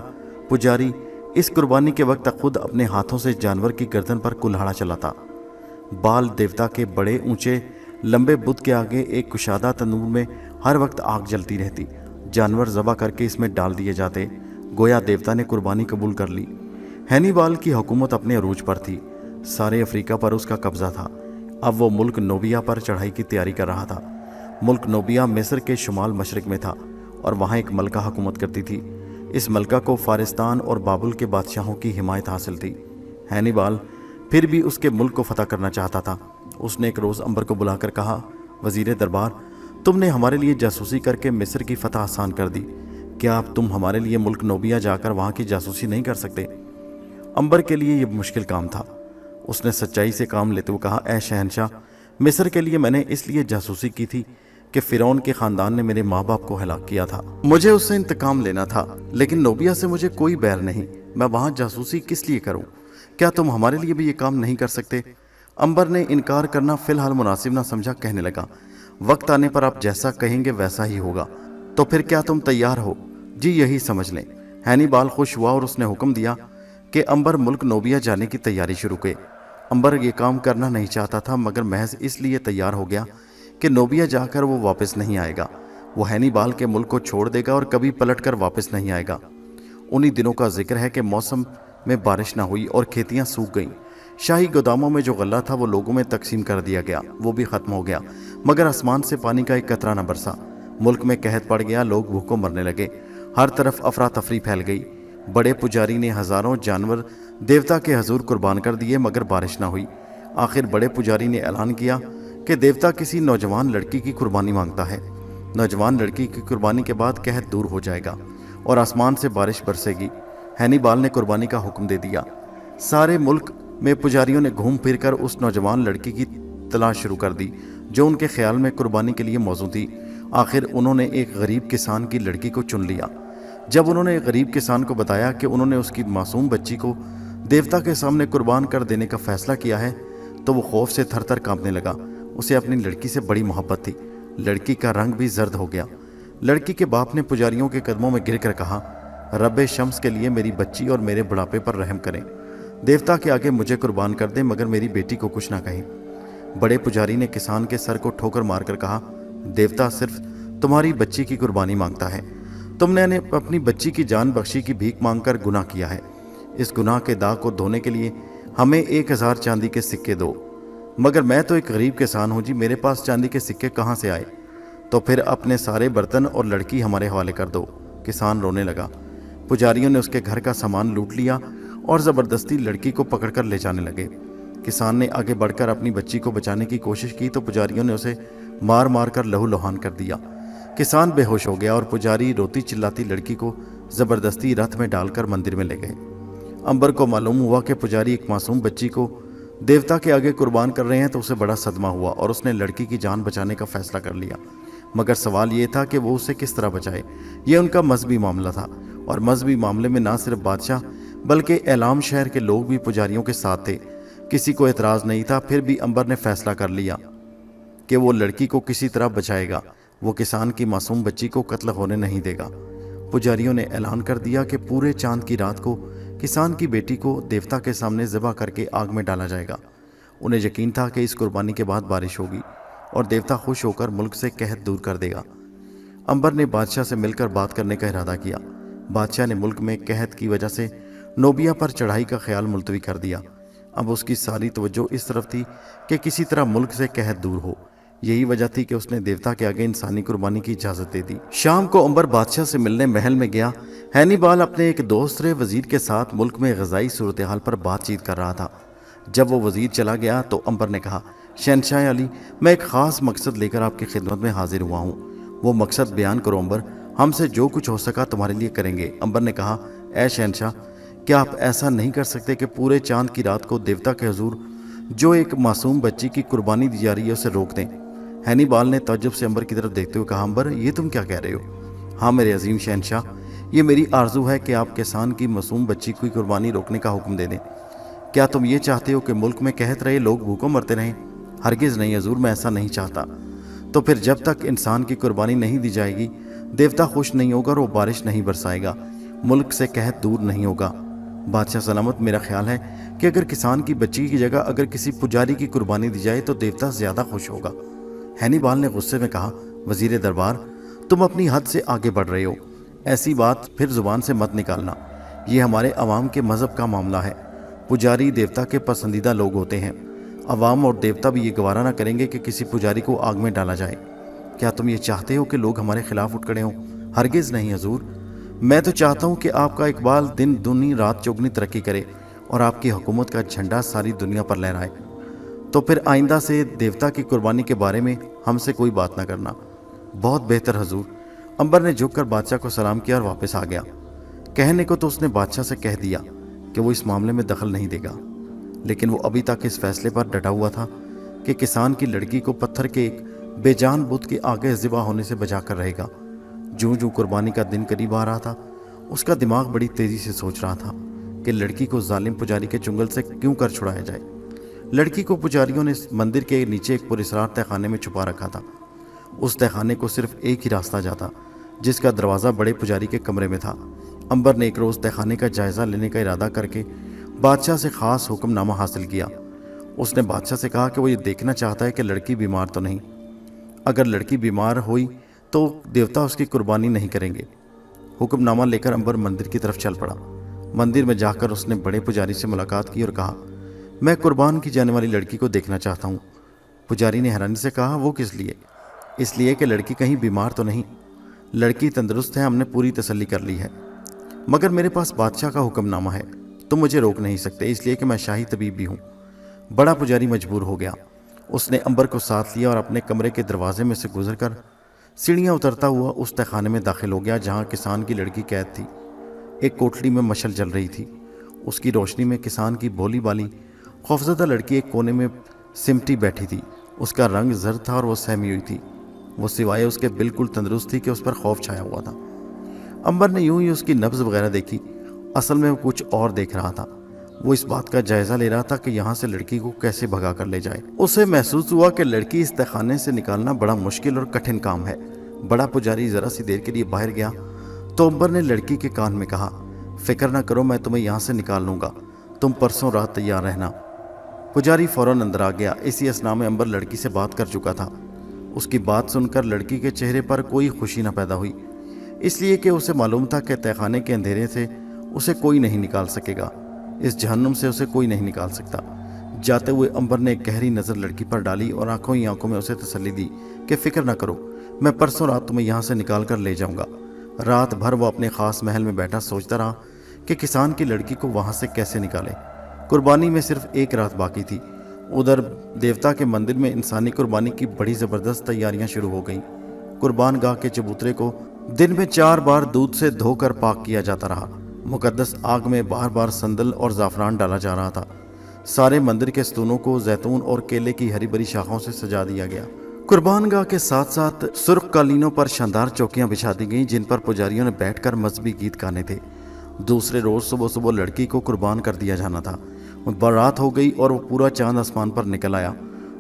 पुजारी इस कुर्बानी के वक्त खुद अपने हाथों से जानवर की गर्दन पर कुल्हाड़ा चलाता। बाल देवता के बड़े ऊंचे लंबे बुत के आगे एक कुशादा तंदूर में हर वक्त आग जलती रहती। जानवर ज़बह करके इसमें डाल दिए जाते। गोया देवता ने कुर्बानी कबूल कर ली। हैनीबाल की हुकूमत अपने अरूज पर थी। सारे अफ्रीका पर उसका कब्जा था। अब वो मुल्क नोबिया पर चढ़ाई की तैयारी कर रहा था। मुल्क नोबिया मिस्र के शुमाल मशरक में था और वहाँ एक मलका हुकूमत करती थी। इस मलका को फारिस्तान और बाबुल के बादशाहों की हिमायत हासिल थी। हैनीबाल फिर भी उसके मुल्क को फतह करना चाहता था। उसने एक रोज़ अंबर को बुलाकर कहा, वज़ीर दरबार, तुमने हमारे लिए जासूसी करके मिस्र की फतह आसान कर दी। क्या अब तुम हमारे लिए मुल्क नोबिया जाकर वहाँ की जासूसी नहीं कर सकते? अंबर के लिए यह मुश्किल काम था। उसने सच्चाई से काम लेते हुए कहा, ए शहनशाह, मिस्र के लिए मैंने इसलिए जासूसी की थी کہ फिरौन के खानदान ने मेरे माँ बाप को हलाक किया था। मुझे उससे इंतकाम लेना था, लेकिन नोबिया से मुझे कोई बैर नहीं। मैं वहाँ जासूसी किस लिए करूँ? क्या तुम हमारे लिए भी ये काम नहीं कर सकते? अंबर ने इनकार करना फिलहाल मुनासिब ना समझा, कहने लगा, वक्त आने पर आप जैसा कहेंगे वैसा ही होगा। तो फिर क्या तुम तैयार हो? जी यही समझ लें। हैनिबाल खुश हुआ और उसने हुक्म दिया कि अंबर मुल्क नोबिया जाने की तैयारी शुरू करे। अंबर ये काम करना नहीं चाहता था, मगर महज इसलिए तैयार हो गया कि नोबिया जाकर वो वापस नहीं आएगा। वो हैनिबाल के मुल्क को छोड़ देगा और कभी पलट कर वापस नहीं आएगा। उन्हीं दिनों का जिक्र है कि मौसम में बारिश ना हुई और खेतियां सूख गईं। शाही गोदामों में जो गल्ला था वो लोगों में तकसीम कर दिया गया, वो भी ख़त्म हो गया, मगर आसमान से पानी का एक कतरा न बरसा। मुल्क में कहत पड़ गया, लोग भूखों मरने लगे, हर तरफ अफरा तफरी फैल गई। बड़े पुजारी ने हज़ारों जानवर देवता के हजूर कुर्बान कर दिए, मगर बारिश ना हुई। आखिर बड़े पुजारी ने ऐलान किया कि देवता किसी नौजवान लड़की की कुर्बानी मांगता है। नौजवान लड़की की कुर्बानी के बाद कहत दूर हो जाएगा और आसमान से बारिश बरसेगी। हैनिबाल ने कुर्बानी का हुक्म दे दिया। सारे मुल्क में पुजारियों ने घूम फिर कर उस नौजवान लड़की की तलाश शुरू कर दी जो उनके ख्याल में कुर्बानी के लिए मौजूद थी। आखिर उन्होंने एक गरीब किसान की लड़की को चुन लिया। जब उन्होंने गरीब किसान को बताया कि उन्होंने उसकी मासूम बच्ची को देवता के सामने कुर्बान कर देने का फैसला किया है, तो वो खौफ से थर थर कांपने लगा। उसे अपनी लड़की से बड़ी मोहब्बत थी। लड़की का रंग भी जर्द हो गया। लड़की के बाप ने पुजारियों के कदमों में गिर कर कहा, रब्बे शम्स के लिए मेरी बच्ची और मेरे बुढ़ापे पर रहम करें। देवता के आगे मुझे कुर्बान कर दें, मगर मेरी बेटी को कुछ ना कहें। बड़े पुजारी ने किसान के सर को ठोकर मारकर कहा, देवता सिर्फ तुम्हारी बच्ची की कुर्बानी मांगता है। तुमने अपनी बच्ची की जान बख्शी की भीख मांगकर गुनाह किया है। इस गुनाह के दाग को धोने के लिए हमें 1000 चांदी के सिक्के दो। मगर मैं तो एक गरीब किसान हूँ जी, मेरे पास चांदी के सिक्के कहाँ से आए? तो फिर अपने सारे बर्तन और लड़की हमारे हवाले कर दो। किसान रोने लगा। पुजारियों ने उसके घर का सामान लूट लिया और ज़बरदस्ती लड़की को पकड़कर ले जाने लगे। किसान ने आगे बढ़कर अपनी बच्ची को बचाने की कोशिश की तो पुजारियों ने उसे मार मार कर लहूलुहान कर दिया। किसान बेहोश हो गया और पुजारी रोती चिल्लाती लड़की को ज़बरदस्ती रथ में डालकर मंदिर में ले गए। अंबर को मालूम हुआ कि पुजारी एक मासूम बच्ची को देवता के आगे कुर्बान कर रहे हैं, तो उसे बड़ा सदमा हुआ और उसने लड़की की जान बचाने का फैसला कर लिया। मगर सवाल ये था कि वो उसे किस तरह बचाए। ये उनका मजहबी मामला था, और मजहबी मामले में ना सिर्फ बादशाह बल्कि एलाम शहर के लोग भी पुजारियों के साथ थे। किसी को एतराज़ नहीं था। फिर भी अंबर ने फैसला कर लिया कि वो लड़की को किसी तरह बचाएगा। वो किसान की मासूम बच्ची को कत्ल होने नहीं देगा। पुजारियों ने ऐलान कर दिया कि पूरे चांद की रात को किसान की बेटी को देवता के सामने ज़बह करके आग में डाला जाएगा। उन्हें यकीन था कि इस कुर्बानी के बाद बारिश होगी और देवता खुश होकर मुल्क से कहत दूर कर देगा। अंबर ने बादशाह से मिलकर बात करने का इरादा किया। बादशाह ने मुल्क में कहत की वजह से नोबिया पर चढ़ाई का ख्याल मुलतवी कर दिया। अब उसकी सारी तवज्जो इस तरफ थी कि किसी तरह मुल्क से कहत दूर हो। यही वजह थी कि उसने देवता के आगे इंसानी कुर्बानी की इजाज़त दे दी। शाम को अंबर बादशाह से मिलने महल में गया। हैनिबाल अपने एक दूसरे वजीर के साथ मुल्क में ग़ज़ाई सूरत हाल पर बातचीत कर रहा था। जब वो वजीर चला गया तो अंबर ने कहा, शहनशाह अली, मैं एक ख़ास मकसद लेकर आपकी खिदमत में हाजिर हुआ हूँ। वो मकसद बयान करो अंबर, हमसे जो कुछ हो सका तुम्हारे लिए करेंगे। अंबर ने कहा, ऐ शहनशाह, क्या आप ऐसा नहीं कर सकते कि पूरे चांद की रात को देवता के हुजूर जो एक मासूम बच्ची की कुर्बानी दी जा रही है उसे रोक दें? हैनिबाल ने तअज्जुब से अंबर की तरफ देखते हुए कहा, अंबर, ये तुम क्या कह रहे हो? हाँ मेरे अजीम शहनशाह, ये मेरी आरजू है कि आप किसान की मासूम बच्ची की कुर्बानी रोकने का हुक्म दे दें। क्या तुम ये चाहते हो कि मुल्क में कहत रहे लोग भूखों मरते रहें? हरगिज़ नहीं हजूर, मैं ऐसा नहीं चाहता। तो फिर जब तक इंसान की कुर्बानी नहीं दी जाएगी, देवता खुश नहीं होगा और वो बारिश नहीं बरसाएगा, मुल्क से कहत दूर नहीं होगा। बादशाह सलामत, मेरा ख्याल है कि अगर किसान की बच्ची की जगह अगर किसी पुजारी की कुर्बानी दी जाए तो देवता ज़्यादा खुश होगा। हैनिबाल ने गुस्से में कहा, वजीर दरबार, तुम अपनी हद से आगे बढ़ रहे हो। ऐसी बात फिर ज़ुबान से मत निकालना। ये हमारे अवाम के मज़हब का मामला है। पुजारी देवता के पसंदीदा लोग होते हैं। अवाम और देवता भी ये गवारा ना करेंगे कि किसी पुजारी को आग में डाला जाए। क्या तुम ये चाहते हो कि लोग हमारे खिलाफ उठ खड़े हों? हरगिज़ नहीं हजूर। मैं तो चाहता हूँ कि आपका इकबाल दिन दुनी रात चौगनी तरक्की करे और आपकी हुकूमत का झंडा सारी दुनिया पर लहराए। तो फिर आइंदा से देवता की कुर्बानी के बारे में हमसे कोई बात ना करना। बहुत बेहतर हजूर। अंबर ने झुककर बादशाह को सलाम किया और वापस आ गया। कहने को तो उसने बादशाह से कह दिया कि वो इस मामले में दखल नहीं देगा, लेकिन वो अभी तक इस फैसले पर डटा हुआ था कि किसान की लड़की को पत्थर के एक बेजान बुत के आगे ज़िबा होने से बचा कर रहेगा। जूं जूं कुर्बानी का दिन करीब आ रहा था, उसका दिमाग बड़ी तेज़ी से सोच रहा था कि लड़की को जालिम पुजारी के चुंगल से क्यों कर छुड़ाया जाए। लड़की को पुजारियों ने मंदिर के नीचे एक पुरस्कार तहखाने में छुपा रखा था। उस तहखाने को सिर्फ एक ही रास्ता जाता, जिसका दरवाज़ा बड़े पुजारी के कमरे में था। अंबर ने एक रोज़ तहखाने का जायज़ा लेने का इरादा करके बादशाह से ख़ास हुक्मनामा हासिल किया। उसने बादशाह से कहा कि वो ये देखना चाहता है कि लड़की बीमार तो नहीं। अगर लड़की बीमार हुई तो देवता उसकी कुर्बानी नहीं करेंगे। हुक्मनामा लेकर अंबर मंदिर की तरफ चल पड़ा। मंदिर में जाकर उसने बड़े पुजारी से मुलाकात की और कहा, मैं कुर्बान की जाने वाली लड़की को देखना चाहता हूँ। पुजारी ने हैरानी से कहा, वो किस लिए? इसलिए कि लड़की कहीं बीमार तो नहीं। लड़की तंदुरुस्त है, हमने पूरी तसल्ली कर ली है। मगर मेरे पास बादशाह का हुक्मनामा है, तुम मुझे रोक नहीं सकते, इसलिए कि मैं शाही तबीब भी हूँ। बड़ा पुजारी मजबूर हो गया। उसने अंबर को साथ लिया और अपने कमरे के दरवाजे में से गुजरकर सीढ़ियाँ उतरता हुआ उस तहखाने में दाखिल हो गया जहाँ किसान की लड़की कैद थी। एक कोठरी में मशल जल रही थी। उसकी रोशनी में किसान की भोली बाली खौफजदा लड़की एक कोने में सिमटी बैठी थी। उसका रंग जर्द था और वो सहमी हुई थी। वो सिवाय उसके बिल्कुल तंदुरुस्त थी कि उस पर खौफ छाया हुआ था। अंबर ने यूं ही उसकी नब्ज़ वगैरह देखी। असल में वो कुछ और देख रहा था। वो इस बात का जायज़ा ले रहा था कि यहाँ से लड़की को कैसे भगा कर ले जाए। उसे महसूस हुआ कि लड़की इस तहखाने से निकालना बड़ा मुश्किल और कठिन काम है। बड़ा पुजारी ज़रा सी देर के लिए बाहर गया तो अंबर ने लड़की के कान में कहा, फिक्र ना करो, मैं तुम्हें यहाँ से निकाल लूँगा, तुम परसों रात तैयार रहना। पुजारी फ़ौरन अंदर आ गया। इसी असना में अंबर लड़की से बात कर चुका था। उसकी बात सुनकर लड़की के चेहरे पर कोई खुशी न पैदा हुई, इसलिए कि उसे मालूम था कि तहखाने के अंधेरे से उसे कोई नहीं निकाल सकेगा। इस जहन्नुम से उसे कोई नहीं निकाल सकता। जाते हुए अंबर ने एक गहरी नज़र लड़की पर डाली और आंखों ही आंखों में उसे तसल्ली दी कि फिक्र ना करो, मैं परसों रात तुम्हें यहाँ से निकाल कर ले जाऊँगा। रात भर वो अपने ख़ास महल में बैठा सोचता रहा कि किसान की लड़की को वहाँ से कैसे निकाले। कुर्बानी में सिर्फ एक रात बाकी थी। उधर देवता के मंदिर में इंसानी कुर्बानी की बड़ी ज़बरदस्त तैयारियाँ शुरू हो गईं। कुर्बान गाह के चबूतरे को दिन में 4 बार दूध से धोकर पाक किया जाता रहा। मुकद्दस आग में बार बार संदल और ज़ाफ़रान डाला जा रहा था। सारे मंदिर के स्तूनों को जैतून और केले की हरी भरी शाखों से सजा दिया गया। कुर्बान गाह के साथ साथ सुर्ख कालीनों पर शानदार चौकियां बिछा दी गईं, जिन पर पुजारियों ने बैठकर मजहबी गीत गाने थे। दूसरे रोज़ सुबह सुबह लड़की को कुर्बान कर दिया जाना था। बारात हो गई और वो पूरा चांद आसमान पर निकल आया।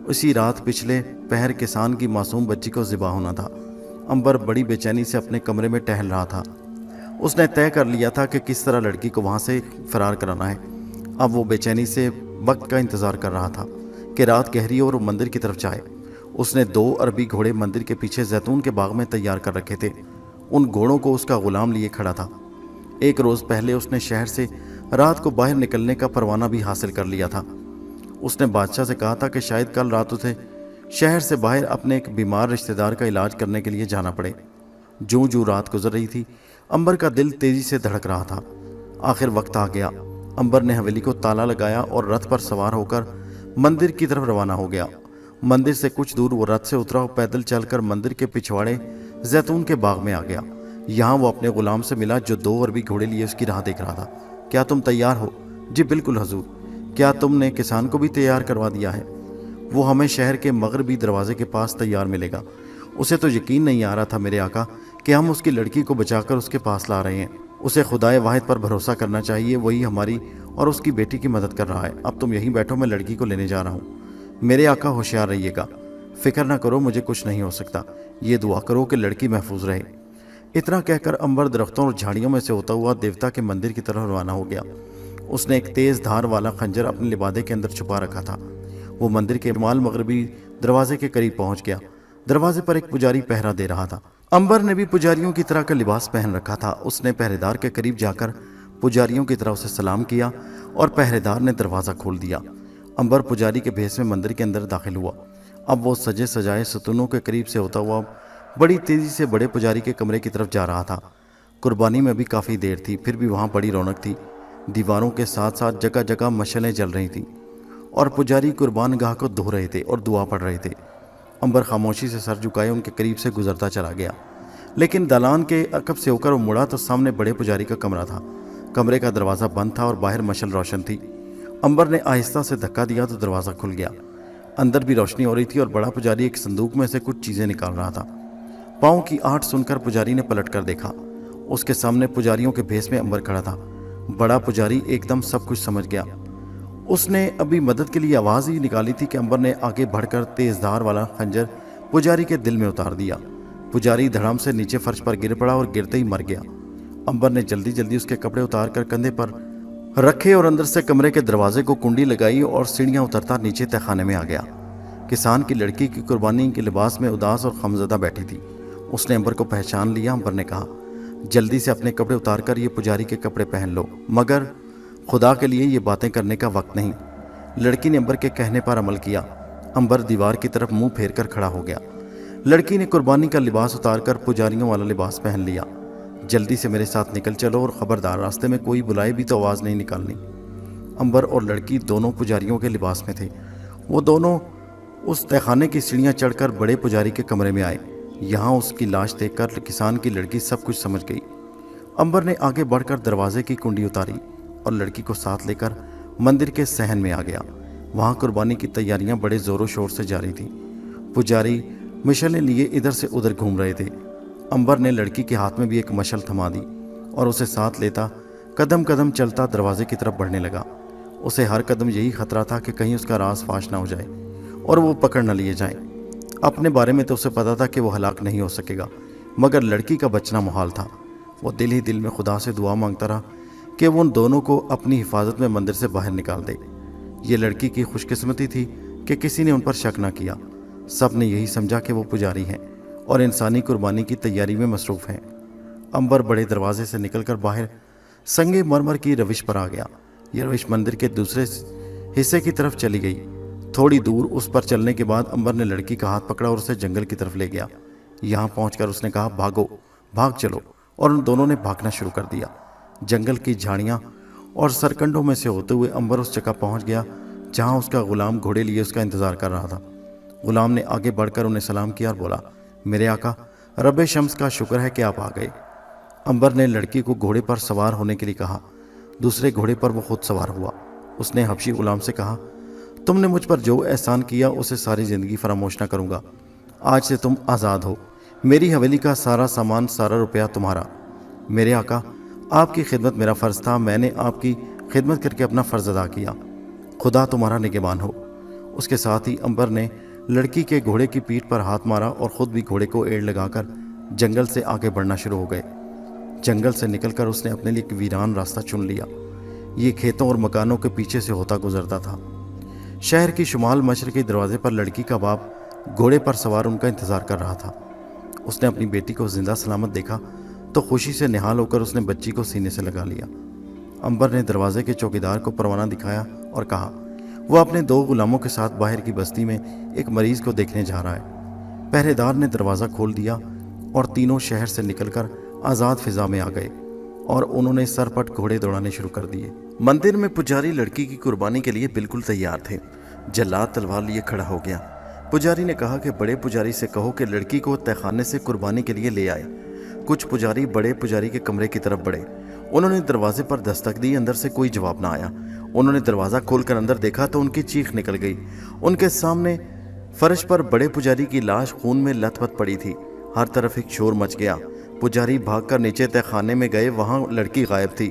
उसी रात पिछले पहर किसान की मासूम बच्ची को ज़िबा होना था। अंबर बड़ी बेचैनी से अपने कमरे में टहल रहा था। उसने तय कर लिया था कि किस तरह लड़की को वहाँ से फरार कराना है। अब वो बेचैनी से वक्त का इंतज़ार कर रहा था कि रात गहरी और वो मंदिर की तरफ जाए। उसने 2 अरबी घोड़े मंदिर के पीछे जैतून के बाग में तैयार कर रखे थे। उन घोड़ों को उसका गुलाम लिए खड़ा था। एक रोज़ पहले उसने शहर से रात को बाहर निकलने का परवाना भी हासिल कर लिया था। उसने बादशाह से कहा था कि शायद कल रात उसे शहर से बाहर अपने एक बीमार रिश्तेदार का इलाज करने के लिए जाना पड़े। जूं जूं रात गुजर रही थी, अंबर का दिल तेजी से धड़क रहा था। आखिर वक्त आ गया। अंबर ने हवेली को ताला लगाया और रथ पर सवार होकर मंदिर की तरफ रवाना हो गया। मंदिर से कुछ दूर वो रथ से उतरा और पैदल चलकर मंदिर के पिछवाड़े जैतून के बाग में आ गया। यहाँ वो अपने गुलाम से मिला जो 2 अरबी घोड़े लिए उसकी राह देख रहा था। क्या तुम तैयार हो? जी बिल्कुल हजूर। क्या तुमने किसान को भी तैयार करवा दिया है? वो हमें शहर के मगरबी दरवाजे के पास तैयार मिलेगा। उसे तो यकीन नहीं आ रहा था मेरे आका कि हम उसकी लड़की को बचाकर उसके पास ला रहे हैं। उसे खुदाए वाहिद पर भरोसा करना चाहिए, वही हमारी और उसकी बेटी की मदद कर रहा है। अब तुम यहीं बैठो, मैं लड़की को लेने जा रहा हूँ। मेरे आका होशियार रहिएगा, फिक्र ना करो, मुझे कुछ नहीं हो सकता। ये दुआ करो कि लड़की महफूज रहे। इतना कहकर अंबर दरख्तों और झाड़ियों में से होता हुआ देवता के मंदिर की तरफ रवाना हो गया। उसने एक तेज़ धार वाला खंजर अपने लिबादे के अंदर छुपा रखा था। वो मंदिर के माल मगरबी दरवाजे के करीब पहुंच गया। दरवाजे पर एक पुजारी पहरा दे रहा था। अंबर ने भी पुजारियों की तरह का लिबास पहन रखा था। उसने पहरेदार के करीब जाकर पुजारियों की तरह उसे सलाम किया और पहरेदार ने दरवाज़ा खोल दिया। अंबर पुजारी के भेस में मंदिर के अंदर दाखिल हुआ। अब वो सजे सजाए सतूनों के करीब से होता हुआ बड़ी तेज़ी से बड़े पुजारी के कमरे की तरफ जा रहा था। कुर्बानी में भी काफ़ी देर थी, फिर भी वहाँ बड़ी रौनक थी। दीवारों के साथ साथ जगह जगह मशलें जल रही थीं और पुजारी कुर्बान गाह को धो रहे थे और दुआ पढ़ रहे थे। अंबर खामोशी से सर झुकाए उनके करीब से गुजरता चला गया, लेकिन दालान के अकब से होकर वो मुड़ा तो सामने बड़े पुजारी का कमरा था। कमरे का दरवाज़ा बंद था और बाहर मशल रोशन थी। अंबर ने आहिस्ता से धक्का दिया तो दरवाज़ा खुल गया। अंदर भी रोशनी हो रही थी और बड़ा पुजारी एक संदूक में से कुछ चीज़ें निकाल रहा था। पाँव की आहट सुनकर पुजारी ने पलट कर देखा। उसके सामने पुजारियों के भेष में अंबर खड़ा था। बड़ा पुजारी एकदम सब कुछ समझ गया। उसने अभी मदद के लिए आवाज़ ही निकाली थी कि अंबर ने आगे बढ़कर तेजधार वाला खंजर पुजारी के दिल में उतार दिया। पुजारी धड़ाम से नीचे फर्श पर गिर पड़ा और गिरते ही मर गया। अंबर ने जल्दी जल्दी उसके कपड़े उतार कर कंधे पर रखे और अंदर से कमरे के दरवाजे को कुंडी लगाई और सीढ़ियां उतरता नीचे तहखाने में आ गया। किसान की लड़की की कुर्बानी के लिबास में उदास और खमज़दा बैठी थी। उसने अंबर को पहचान लिया। अंबर ने कहा, जल्दी से अपने कपड़े उतार कर ये पुजारी के कपड़े पहन लो, मगर खुदा के लिए ये बातें करने का वक्त नहीं। लड़की ने अंबर के कहने पर अमल किया। अंबर दीवार की तरफ मुंह फेर कर खड़ा हो गया। लड़की ने कुर्बानी का लिबास उतार कर पुजारियों वाला लिबास पहन लिया। जल्दी से मेरे साथ निकल चलो और ख़बरदार, रास्ते में कोई बुलाए भी तो आवाज़ नहीं निकालनी। अंबर और लड़की दोनों पुजारियों के लिबास में थे। वो दोनों उस तहखाने की सीढ़ियाँ चढ़कर बड़े पुजारी के कमरे में आए। यहाँ उसकी लाश देखकर किसान की लड़की सब कुछ समझ गई। अंबर ने आगे बढ़कर दरवाजे की कुंडी उतारी और लड़की को साथ लेकर मंदिर के सहन में आ गया। वहाँ कुर्बानी की तैयारियां बड़े ज़ोरों शोर से जारी थी। पुजारी मशालें लिए इधर से उधर घूम रहे थे। अंबर ने लड़की के हाथ में भी एक मशाल थमा दी और उसे साथ लेता कदम कदम चलता दरवाजे की तरफ बढ़ने लगा। उसे हर कदम यही खतरा था कि कहीं उसका राज फाश ना हो जाए और वो पकड़ न लिए जाए। अपने बारे में तो उसे पता था कि वो हलाक नहीं हो सकेगा, मगर लड़की का बचना मुहाल था। वो दिल ही दिल में खुदा से दुआ मांगता रहा कि वो उन दोनों को अपनी हिफाजत में मंदिर से बाहर निकाल दे। ये लड़की की खुशकिस्मती थी कि किसी ने उन पर शक न किया। सब ने यही समझा कि वो पुजारी हैं और इंसानी कुर्बानी की तैयारी में मसरूफ़ हैं। अंबर बड़े दरवाजे से निकलकर बाहर संगे मरमर की रविश पर आ गया। यह रविश मंदिर के दूसरे हिस्से की तरफ चली गई। थोड़ी दूर उस पर चलने के बाद अंबर ने लड़की का हाथ पकड़ा और उसे जंगल की तरफ ले गया। यहाँ पहुंचकर उसने कहा, भागो, भाग चलो, और उन दोनों ने भागना शुरू कर दिया। जंगल की झाड़ियाँ और सरकंडों में से होते हुए अंबर उस जगह पहुंच गया जहाँ उसका गुलाम घोड़े लिए उसका इंतज़ार कर रहा था। गुलाम ने आगे बढ़कर उन्हें सलाम किया और बोला, मेरे आका, रब शम्स का शुक्र है कि आप आ गए। अंबर ने लड़की को घोड़े पर सवार होने के लिए कहा। दूसरे घोड़े पर वो खुद सवार हुआ। उसने हबशी गुलाम से कहा, तुमने मुझ पर जो एहसान किया उसे सारी ज़िंदगी फरामोश न करूँगा। आज से तुम आज़ाद हो। मेरी हवेली का सारा सामान, सारा रुपया तुम्हारा। मेरे आका, आपकी खिदमत मेरा फ़र्ज़ था। मैंने आपकी खिदमत करके अपना फ़र्ज़ अदा किया। खुदा तुम्हारा निगहबान हो। उसके साथ ही अंबर ने लड़की के घोड़े की पीठ पर हाथ मारा और ख़ुद भी घोड़े को एड़ लगाकर जंगल से आगे बढ़ना शुरू हो गए। जंगल से निकलकर उसने अपने लिए एक वीरान रास्ता चुन लिया। ये खेतों और मकानों के पीछे से होता गुजरता था। शहर की शुमाल मशरक़ी दरवाजे पर लड़की का बाप घोड़े पर सवार उनका इंतज़ार कर रहा था। उसने अपनी बेटी को जिंदा सलामत देखा तो खुशी से निहाल होकर उसने बच्ची को सीने से लगा लिया। अंबर ने दरवाजे के चौकीदार को परवाना दिखाया और कहा, वो अपने 2 गुलामों के साथ बाहर की बस्ती में एक मरीज़ को देखने जा रहा है। पहरेदार ने दरवाज़ा खोल दिया और तीनों शहर से निकलकर आज़ाद फिज़ा में आ गए और उन्होंने सरपट घोड़े दौड़ाने शुरू कर दिए। मंदिर में पुजारी लड़की की कुर्बानी के लिए बिल्कुल तैयार थे। जल्लाद तलवार लिए खड़ा हो गया। पुजारी ने कहा कि बड़े पुजारी से कहो कि लड़की को तहखाने से कुर्बानी के लिए ले आए। कुछ पुजारी बड़े पुजारी के कमरे की तरफ बढ़े। उन्होंने दरवाजे पर दस्तक दी। अंदर से कोई जवाब ना आया। उन्होंने दरवाज़ा खोलकर अंदर देखा तो उनकी चीख निकल गई। उनके सामने फर्श पर बड़े पुजारी की लाश खून में लथपथ पड़ी थी। हर तरफ एक शोर मच गया। पुजारी भागकर नीचे तहखाने में गए। वहाँ लड़की गायब थी।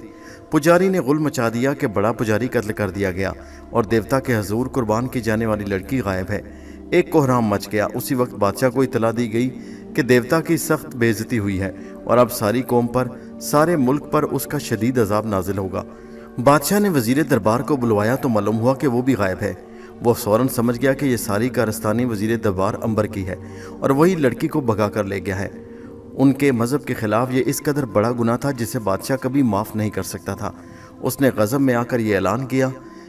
पुजारी ने गुल मचा दिया कि बड़ा पुजारी कत्ल कर दिया गया और देवता के हजूर कुर्बान की जाने वाली लड़की गायब है। एक कोहराम मच गया। उसी वक्त बादशाह को इतला दी गई कि देवता की सख्त बेइज्जती हुई है और अब सारी कौम पर, सारे मुल्क पर उसका शदीद अजाब नाजिल होगा। बादशाह ने वजीर दरबार को बुलवाया तो मालूम हुआ कि वो भी गायब है। वो फौरन समझ गया कि ये सारी कारस्तानी वजीर दरबार अंबर की है और वही लड़की को भगा कर ले गया है। उनके मज़हब के ख़िलाफ़ ये इस कदर बड़ा गुनाह था जिसे बादशाह कभी माफ़ नहीं कर सकता था। उसने गज़ब में आकर ये ऐलान किया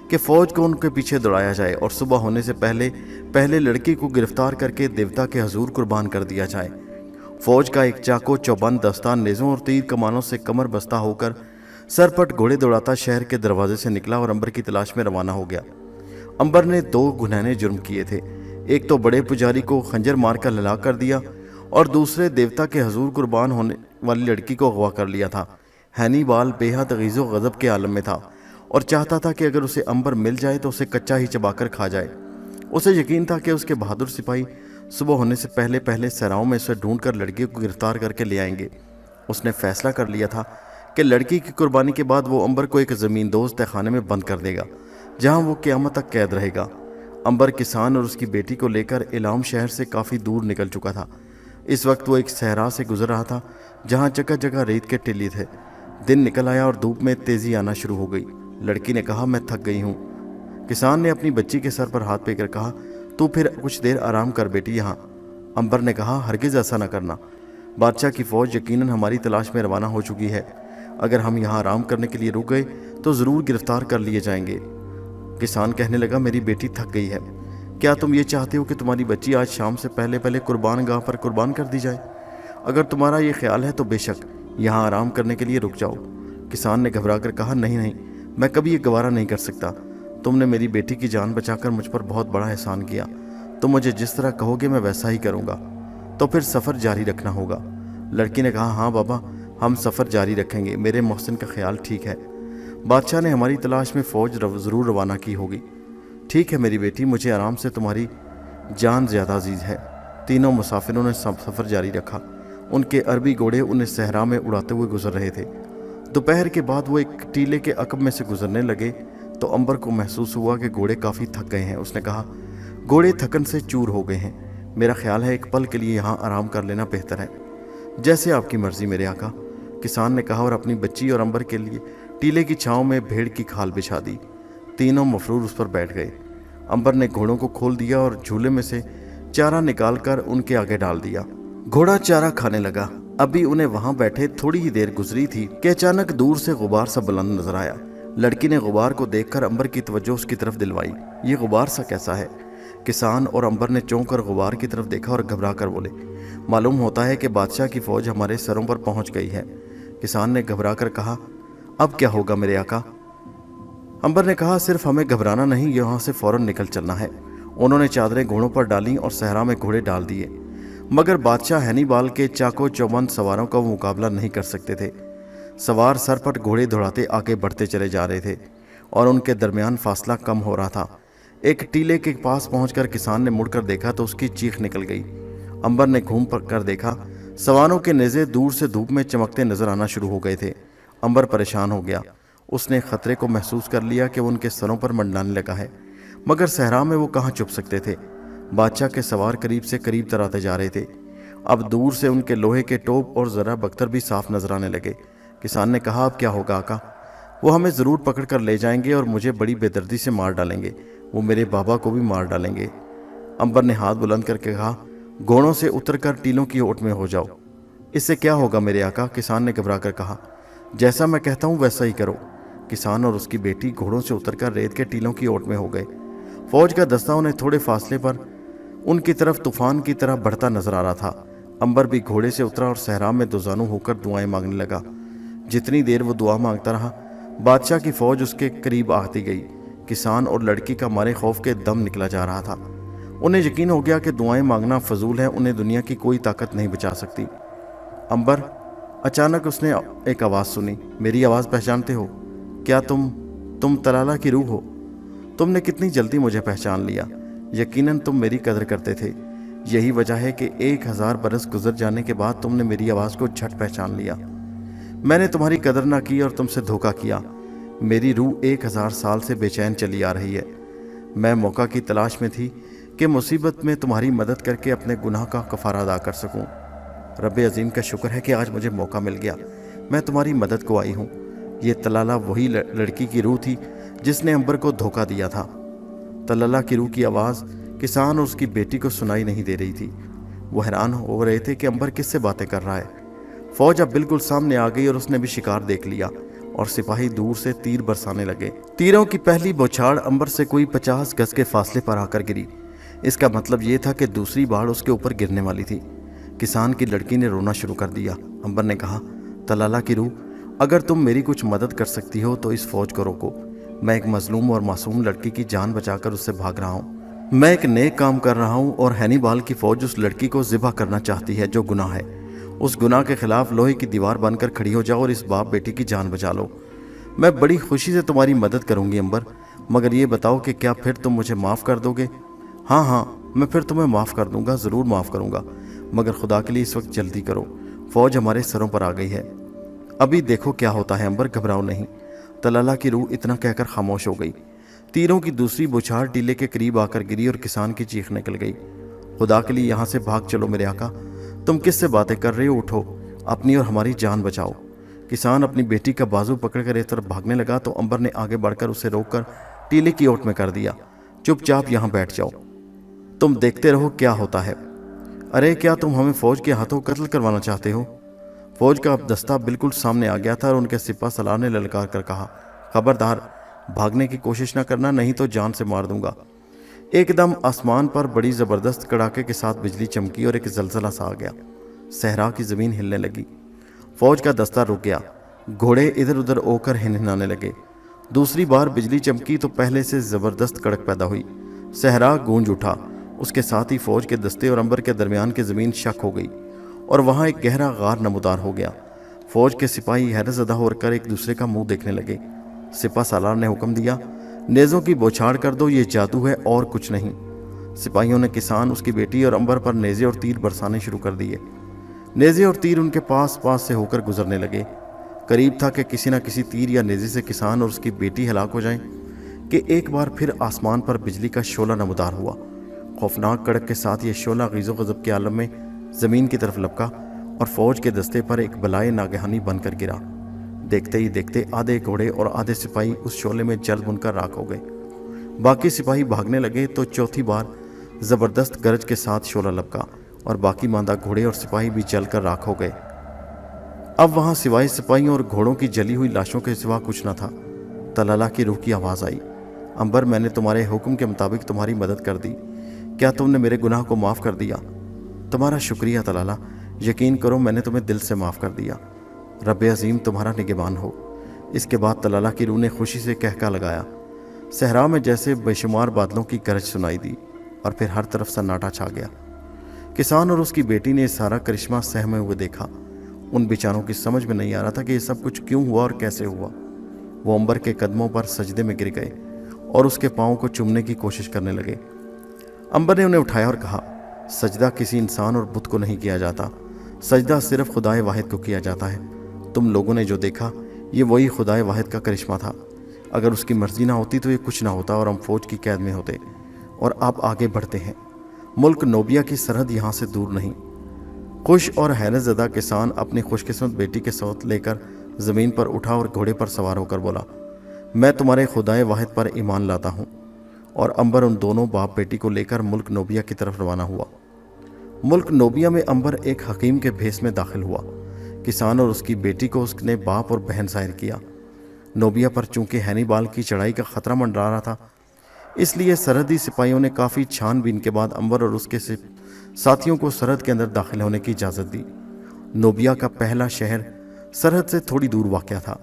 कि फ़ौज को उनके पीछे दौड़ाया जाए और सुबह होने से पहले लड़की को गिरफ़्तार करके देवता के हजूर कुर्बान कर दिया जाए। फ़ौज का एक चाको चौबंद दस्तान नेज़ों और तीर कमानों से कमर बस्ता होकर सरपट घोड़े दौड़ाता शहर के दरवाजे से निकला और अंबर की तलाश में रवाना हो गया। अंबर ने 2 घुनैने जुर्म किए थे। एक तो बड़े पुजारी को खंजर मारकर हलाक कर दिया और दूसरे देवता के हजूर कुर्बान होने वाली लड़की को अगवा कर लिया था। हैनीबाल बेहद गीज़ो गज़ब के आलम में था और चाहता था कि अगर उसे अंबर मिल जाए तो उसे कच्चा ही चबाकर खा जाए। उसे यकीन था कि उसके बहादुर सिपाही सुबह होने से पहले पहले सहराओं में उसे ढूंढकर लड़की को गिरफ्तार करके ले आएंगे। उसने फैसला कर लिया था कि लड़की की कुर्बानी के बाद वो अंबर को एक ज़मींदोज़ तहखाने में बंद कर देगा, जहां वो क़यामत तक कैद रहेगा। अंबर किसान और उसकी बेटी को लेकर इलाम शहर से काफ़ी दूर निकल चुका था। इस वक्त वो एक सहरा से गुजर रहा था जहां जगह जगह रेत के टिल्ली थे। दिन निकल आया और धूप में तेज़ी आना शुरू हो गई। लड़की ने कहा, मैं थक गई हूँ। किसान ने अपनी बच्ची के सर पर हाथ फेंकर कहा, तू फिर कुछ देर आराम कर बेटी यहाँ। अंबर ने कहा, हरगिज़ ऐसा न करना। बादशाह की फ़ौज यकीनन हमारी तलाश में रवाना हो चुकी है। अगर हम यहाँ आराम करने के लिए रुक गए तो ज़रूर गिरफ्तार कर लिए जाएंगे। किसान कहने लगा, मेरी बेटी थक गई है। क्या तुम ये चाहते हो कि तुम्हारी बच्ची आज शाम से पहले पहले कुर्बान गाह पर कुर्बान कर दी जाए? अगर तुम्हारा ये ख्याल है तो बेशक यहाँ आराम करने के लिए रुक जाओ। किसान ने घबरा कर कहा, नहीं नहीं, मैं कभी ये गवारा नहीं कर सकता। तुमने मेरी बेटी की जान बचाकर मुझ पर बहुत बड़ा एहसान किया। तुम मुझे जिस तरह कहोगे मैं वैसा ही करूँगा। तो फिर सफ़र जारी रखना होगा। लड़की ने कहा, हाँ बाबा, हम सफ़र जारी रखेंगे। मेरे मोहसिन का ख्याल ठीक है। बादशाह ने हमारी तलाश में फ़ौज ज़रूर रवाना की होगी। ठीक है मेरी बेटी, मुझे आराम से तुम्हारी जान ज़्यादा अजीज़ है। तीनों मुसाफिरों ने सफ़र जारी रखा। उनके अरबी घोड़े उन्हें सहरा में उड़ाते हुए गुजर रहे थे। दोपहर के बाद वो एक टीले के अकब में से गुजरने लगे तो अंबर को महसूस हुआ कि घोड़े काफ़ी थक गए हैं। उसने कहा, घोड़े थकन से चूर हो गए हैं। मेरा ख्याल है एक पल के लिए यहाँ आराम कर लेना बेहतर है। जैसे आपकी मर्ज़ी मेरे आका, किसान ने कहा और अपनी बच्ची और अंबर के लिए टीले की छाँव में भेड़ की खाल बिछा दी। तीनों मफरूर उस पर बैठ गए। अंबर ने घोड़ों को खोल दिया और झूले में से चारा निकालकर उनके आगे डाल दिया। घोड़ा चारा खाने लगा। अभी उन्हें वहां बैठे थोड़ी ही देर गुजरी थी कि अचानक दूर से गुबार सा बुलंद नजर आया। लड़की ने गुबार को देखकर अंबर की तवज्जो उसकी तरफ दिलवाई। ये गुबार सा कैसा है? किसान और अंबर ने चौंक कर गुबार की तरफ देखा और घबरा कर बोले, मालूम होता है कि बादशाह की फौज हमारे सरों पर पहुंच गई है। किसान ने घबरा कर कहा, अब क्या होगा मेरे आका? अंबर ने कहा, सिर्फ हमें घबराना नहीं, यहाँ से फौरन निकल चलना है। उन्होंने चादरें घोड़ों पर डाली और सहरा में घोड़े डाल दिए, मगर बादशाह हैनीबाल के चाको चौबंद सवारों का वो मुकाबला नहीं कर सकते थे। सवार सरपट घोड़े दौड़ाते आगे बढ़ते चले जा रहे थे और उनके दरमियान फासला कम हो रहा था। एक टीले के पास पहुंचकर किसान ने मुड़कर देखा तो उसकी चीख निकल गई। अंबर ने घूम कर देखा, सवारों के नेज़े दूर से धूप में चमकते नजर आना शुरू हो गए थे। अंबर परेशान हो गया। उसने खतरे को महसूस कर लिया कि वो उनके सरों पर मंडलाने लगा है, मगर सहरा में वो कहाँ छुप सकते थे। बादशाह के सवार करीब से करीब तर आते जा रहे थे। अब दूर से उनके लोहे के टोप और जरा बख्तर भी साफ नजर आने लगे। किसान ने कहा, अब क्या होगा आका? वो हमें ज़रूर पकड़ कर ले जाएंगे और मुझे बड़ी बेदर्दी से मार डालेंगे। वो मेरे बाबा को भी मार डालेंगे। अंबर ने हाथ बुलंद करके कहा, घोड़ों से उतरकर टीलों की ओट में हो जाओ। इससे क्या होगा मेरे आका? किसान ने घबरा कर कहा, जैसा मैं कहता हूँ वैसा ही करो। किसान और उसकी बेटी घोड़ों से उतरकर रेत के टीलों की ओट में हो गए। फौज का दस्ता उन्हें थोड़े फासले पर उनकी तरफ तूफान की तरह बढ़ता नजर आ रहा था। अंबर भी घोड़े से उतरा और सहरा में दुजानू होकर दुआएं मांगने लगा। जितनी देर वो दुआ मांगता रहा, बादशाह की फौज उसके करीब आती गई। किसान और लड़की का मारे खौफ के दम निकला जा रहा था। उन्हें यकीन हो गया कि दुआएं मांगना फजूल है, उन्हें दुनिया की कोई ताकत नहीं बचा सकती। अंबर, अचानक उसने एक आवाज़ सुनी। मेरी आवाज़ पहचानते हो? क्या तुम तलाला की रूह हो? तुमने कितनी जल्दी मुझे पहचान लिया। यकीनन तुम मेरी कदर करते थे। यही वजह है कि 1000 बरस गुजर जाने के बाद तुमने मेरी आवाज़ को झट पहचान लिया। मैंने तुम्हारी कदर ना की और तुमसे धोखा किया। मेरी रूह 1000 साल से बेचैन चली आ रही है। मैं मौका की तलाश में थी कि मुसीबत में तुम्हारी मदद करके अपने गुनाह का कफारा अदा कर सकूं। रब अजीम का शुक्र है कि आज मुझे मौका मिल गया। मैं तुम्हारी मदद को आई हूँ। ये तलाला वही लड़की की रूह थी जिसने अंबर को धोखा दिया था। तलाला की रूह की आवाज़ किसान और उसकी बेटी को सुनाई नहीं दे रही थी। वो हैरान हो रहे थे कि अंबर किससे बातें कर रहा है। फौज अब बिल्कुल सामने आ गई और उसने भी शिकार देख लिया और सिपाही दूर से तीर बरसाने लगे। तीरों की पहली बौछार अंबर से कोई 50 गज के फासले पर आकर गिरी। इसका मतलब ये था कि दूसरी बाढ़ उसके ऊपर गिरने वाली थी। किसान की लड़की ने रोना शुरू कर दिया। अंबर ने कहा, तलाला की रूह, अगर तुम मेरी कुछ मदद कर सकती हो तो इस फौज को रोको। मैं एक मजलूम और मासूम लड़की की जान बचाकर उससे भाग रहा हूँ। मैं एक नेक काम कर रहा हूँ और हैनीबाल की फौज उस लड़की को ज़िबा करना चाहती है जो गुनाह है। उस गुनाह के खिलाफ लोहे की दीवार बनकर खड़ी हो जाओ और इस बाप बेटी की जान बचा लो। मैं बड़ी खुशी से तुम्हारी मदद करूंगी अंबर, मगर ये बताओ कि क्या फिर तुम मुझे माफ़ कर दोगे? हाँ हाँ, मैं फिर तुम्हें माफ़ कर दूंगा, ज़रूर माफ़ करूंगा, मगर खुदा के लिए इस वक्त जल्दी करो, फौज हमारे सरों पर आ गई है। अभी देखो क्या होता है अंबर, घबराओ नहीं। तलाला की रूह इतना कहकर खामोश हो गई। तीरों की दूसरी बौछार टीले के करीब आकर गिरी और किसान की चीख निकल गई। खुदा के लिए यहाँ से भाग चलो मेरे आका, तुम किससे बातें कर रहे हो, उठो, अपनी और हमारी जान बचाओ। किसान अपनी बेटी का बाजू पकड़कर एक तरफ भागने लगा तो अंबर ने आगे बढ़कर उसे रोककर टीले की ओट में कर दिया। चुपचाप यहाँ बैठ जाओ, तुम देखते रहो क्या होता है। अरे क्या तुम हमें फौज के हाथों कत्ल करवाना चाहते हो? फौज का दस्ता बिल्कुल सामने आ गया था और उनके सिपा सलार ने ललकार कर कहा, खबरदार, भागने की कोशिश न करना, नहीं तो जान से मार दूंगा। एकदम आसमान पर बड़ी जबरदस्त कड़ाके के साथ बिजली चमकी और एक जलजला सा आ गया। सहरा की जमीन हिलने लगी। फौज का दस्ता रुक गया। घोड़े इधर उधर होकर हिनहिनाने लगे। दूसरी बार बिजली चमकी तो पहले से जबरदस्त कड़क पैदा हुई। सहरा गूंज उठा। उसके साथ ही फौज के दस्ते और अंबर के दरमियान की जमीन शक हो गई और वहां एक गहरा गार नमूदार हो गया। फौज के सिपाही हैरतज़दा होकर एक दूसरे का मुंह देखने लगे। सिपा सालार ने हुक्म दिया, नेज़ों की बौछार कर दो, ये जादू है और कुछ नहीं। सिपाहियों ने किसान, उसकी बेटी और अंबर पर नेज़े और तीर बरसाने शुरू कर दिए। नेज़े और तीर उनके पास पास से होकर गुजरने लगे। करीब था कि किसी न किसी तीर या नेज़े से किसान और उसकी बेटी हलाक हो जाएं कि एक बार फिर आसमान पर बिजली का शोला नमदार हुआ। खौफनाक कड़क के साथ ये शोला गीज़ो गज़ब के आलम में ज़मीन की तरफ लपका और फौज के दस्ते पर एक बलाए नागहानी बनकर गिरा। देखते ही देखते आधे घोड़े और आधे सिपाही उस शोले में जल बुनकर राख हो गए। बाकी सिपाही भागने लगे तो चौथी बार ज़बरदस्त गरज के साथ शोला लपका और बाकी मांदा घोड़े और सिपाही भी जलकर राख हो गए। अब वहां सिवाय सिपाहियों और घोड़ों की जली हुई लाशों के सिवा कुछ न था। तलाला की रूह की आवाज़ आई, अंबर, मैंने तुम्हारे हुक्म के मुताबिक तुम्हारी मदद कर दी, क्या तुमने मेरे गुनाह को माफ़ कर दिया? तुम्हारा शुक्रिया तलाला, यकीन करो मैंने तुम्हें दिल से माफ़ कर दिया। रब अज़ीम तुम्हारा निगहबान हो। इसके बाद तलाला की रूह ने खुशी से कहका लगाया। सहरा में जैसे बेशुमार बादलों की गरज सुनाई दी और फिर हर तरफ सन्नाटा छा गया। किसान और उसकी बेटी ने सारा करिश्मा सहमे हुए देखा। उन बेचारों की समझ में नहीं आ रहा था कि ये सब कुछ क्यों हुआ और कैसे हुआ। वो अंबर के कदमों पर सजदे में गिर गए और उसके पाँव को चूमने की कोशिश करने लगे। अंबर ने उन्हें उठाया और कहा, सजदा किसी इंसान और बुत को नहीं किया जाता, सजदा सिर्फ खुदाए वाहिद को किया जाता है। तुम लोगों ने जो देखा ये वही खुदाए वाहिद का करिश्मा था। अगर उसकी मर्जी ना होती तो ये कुछ ना होता और हम फौज की कैद में होते। और अब आगे बढ़ते हैं। मुल्क नोबिया की सरहद यहाँ से दूर नहीं। खुश और हैरतज़दा किसान अपनी खुशकिस्मत बेटी के सौत लेकर ज़मीन पर उठा और घोड़े पर सवार होकर बोला, मैं तुम्हारे खुदाए वाहिद पर ईमान लाता हूँ। और अंबर उन दोनों बाप बेटी को लेकर मुल्क नोबिया की तरफ रवाना हुआ। मुल्क नोबिया में अंबर एक हकीम के भेस में दाखिल हुआ। किसान और उसकी बेटी को उसने बाप और बहन जाहिर किया। नोबिया पर चूंकि हैनीबाल की चढ़ाई का खतरा मंडरा रहा था, इसलिए सरहदी सिपाहियों ने काफ़ी छानबीन के बाद अंबर और उसके साथियों को सरहद के अंदर दाखिल होने की इजाज़त दी। नोबिया का पहला शहर सरहद से थोड़ी दूर वाक़या था।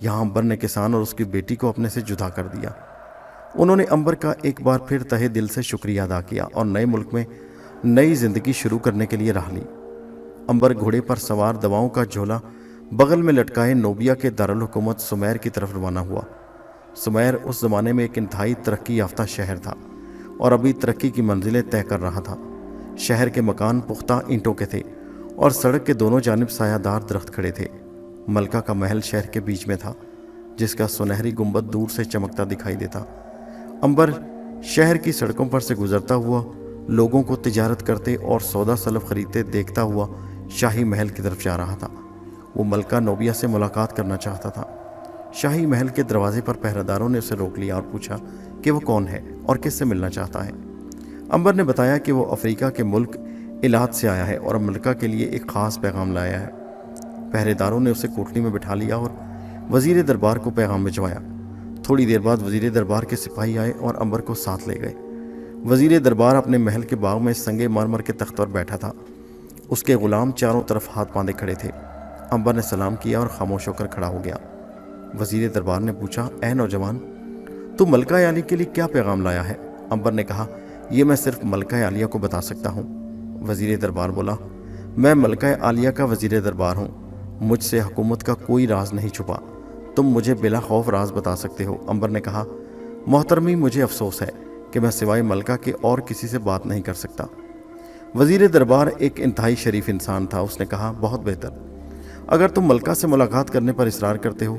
यहाँ अंबर ने किसान और उसकी बेटी को अपने से जुदा कर दिया। उन्होंने अंबर का एक बार फिर तहे दिल से शुक्रिया अदा किया और नए मुल्क में नई ज़िंदगी शुरू करने के लिए राह ली। अंबर घोड़े पर सवार दवाओं का झोला बगल में लटकाए नोबिया के दारुल हुकूमत सुमैर की तरफ रवाना हुआ। सुमैर उस ज़माने में एक इंतहाई तरक्की याफ्ता शहर था और अभी तरक्की की मंजिलें तय कर रहा था। शहर के मकान पुख्ता ईंटों के थे और सड़क के दोनों जानिब सायादार दरख्त खड़े थे। मलका का महल शहर के बीच में था, जिसका सुनहरी गुंबद दूर से चमकता दिखाई देता। अंबर शहर की सड़कों पर से गुजरता हुआ लोगों को तिजारत करते और सौदा सलफ खरीदते देखता हुआ शाही महल की तरफ जा रहा था। वो मलका नोबिया से मुलाकात करना चाहता था। शाही महल के दरवाजे पर पहरेदारों ने उसे रोक लिया और पूछा कि वो कौन है और किससे मिलना चाहता है। अंबर ने बताया कि वो अफ्रीका के मुल्क इलाद से आया है और मलका के लिए एक ख़ास पैगाम लाया है। पहरेदारों ने उसे कोठरी में बिठा लिया और वज़ीर दरबार को पैगाम भिजवाया। थोड़ी देर बाद वज़ीर दरबार के सिपाही आए और अंबर को साथ ले गए। वज़ीर दरबार अपने महल के बाग में संगे मरमर के तख्त पर बैठा था। उसके ग़ुलाम चारों तरफ हाथ बांधे खड़े थे। अंबर ने सलाम किया और खामोश होकर खड़ा हो गया। वज़ीर दरबार ने पूछा, ए नौजवान, तू मलका आलिया के लिए क्या पैगाम लाया है? अंबर ने कहा, यह मैं सिर्फ मलका आलिया को बता सकता हूँ। वज़ीर दरबार बोला, मैं मलका आलिया का वज़ीर दरबार हूँ, मुझसे हुकूमत का कोई राज नहीं छुपा, तुम मुझे बिला खौफ राज बता सकते हो। अंबर ने कहा, मोहतरमी, मुझे अफसोस है कि मैं सिवाय मलका के और किसी से बात नहीं कर सकता। वजीर दरबार एक इंतहाई शरीफ इंसान था। उसने कहा, बहुत बेहतर, अगर तुम मलका से मुलाकात करने पर इसरार करते हो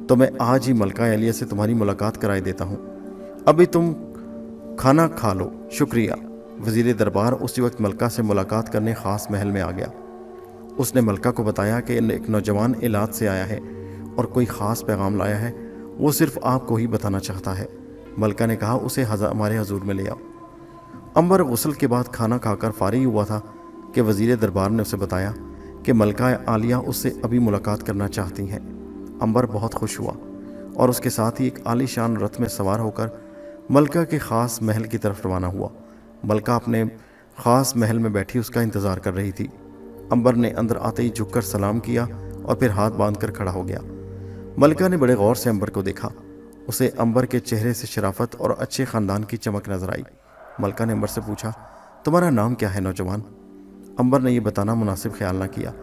तो मैं आज ही मलका एलिया से तुम्हारी मुलाकात कराए देता हूँ। अभी तुम खाना खा लो। शुक्रिया। वजीर दरबार उसी वक्त मलका से मुलाकात करने खास महल में आ गया। उसने मलका को बताया कि एक नौजवान इलाज से आया है और कोई ख़ास पैगाम लाया है, वो सिर्फ आपको ही बताना चाहता है। मलका ने कहा, उसे हमारे हजूर में ले आओ। अंबर गुस्ल के बाद खाना खाकर फारिग हुआ था कि वजीर दरबार ने उसे बताया कि मलका आलिया उससे अभी मुलाकात करना चाहती हैं। अंबर बहुत खुश हुआ और उसके साथ ही एक आलीशान रथ में सवार होकर मलका के ख़ास महल की तरफ रवाना हुआ। मलका अपने ख़ास महल में बैठी उसका इंतज़ार कर रही थी। अंबर ने अंदर आते ही झुककर सलाम किया और फिर हाथ बांधकर खड़ा हो गया। मलका ने बड़े गौर से अंबर को देखा। उसे अंबर के चेहरे से शराफत और अच्छे ख़ानदान की चमक नजर आई। मलका ने अंबर से पूछा, तुम्हारा नाम क्या है नौजवान? अंबर ने यह बताना मुनासिब ख्याल ना किया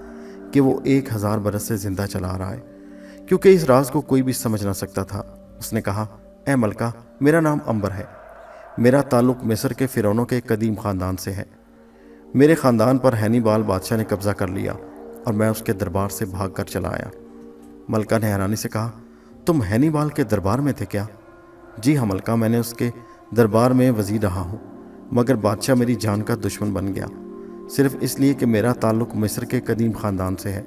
कि वो 1000 बरस से ज़िंदा चला आ रहा है, क्योंकि इस राज को कोई भी समझ ना सकता था। उसने कहा, ए मलका, मेरा नाम अंबर है। मेरा ताल्लुक़ मिस्र के फ़िरौनों के कदीम ख़ानदान से है। मेरे ख़ानदान पर हैनीबाल बादशाह ने कब्ज़ा कर लिया और मैं उसके दरबार से भाग कर चला आया। मलका ने हैरानी से कहा, तुम हैनीबाल के दरबार में थे क्या? जी हाँ मलका, मैंने उसके दरबार में वज़ीर रहा हूँ, मगर बादशाह मेरी जान का दुश्मन बन गया, सिर्फ इसलिए कि मेरा ताल्लुक़ मिस्र के कदीम ख़ानदान से है।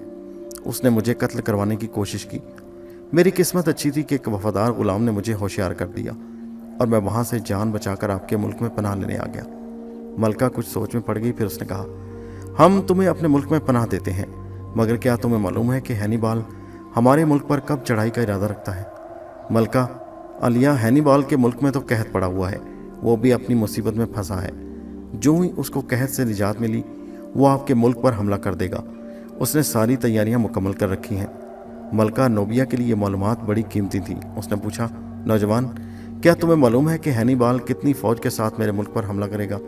उसने मुझे कत्ल करवाने की कोशिश की। मेरी किस्मत अच्छी थी कि एक वफ़ादार ग़ुलाम ने मुझे होशियार कर दिया और मैं वहाँ से जान बचाकर आपके मुल्क में पनाह लेने आ गया। मलका कुछ सोच में पड़ गई, फिर उसने कहा, हम तुम्हें अपने मुल्क में पनाह देते हैं, मगर क्या तुम्हें मालूम है कि हैनीबाल हमारे मुल्क पर कब चढ़ाई का इरादा रखता है? मलका, आलिया हैनीबाल के मुल्क में तो कहत पड़ा हुआ है, वो भी अपनी मुसीबत में फंसा है। जो ही उसको कहत से निजात मिली वो आपके मुल्क पर हमला कर देगा। उसने सारी तैयारियां मुकम्मल कर रखी हैं। मलका नोबिया के लिए मालूमात बड़ी कीमती थी। उसने पूछा, नौजवान, क्या तुम्हें मालूम है कि हैनीबाल कितनी फ़ौज के साथ मेरे मुल्क पर हमला करेगा?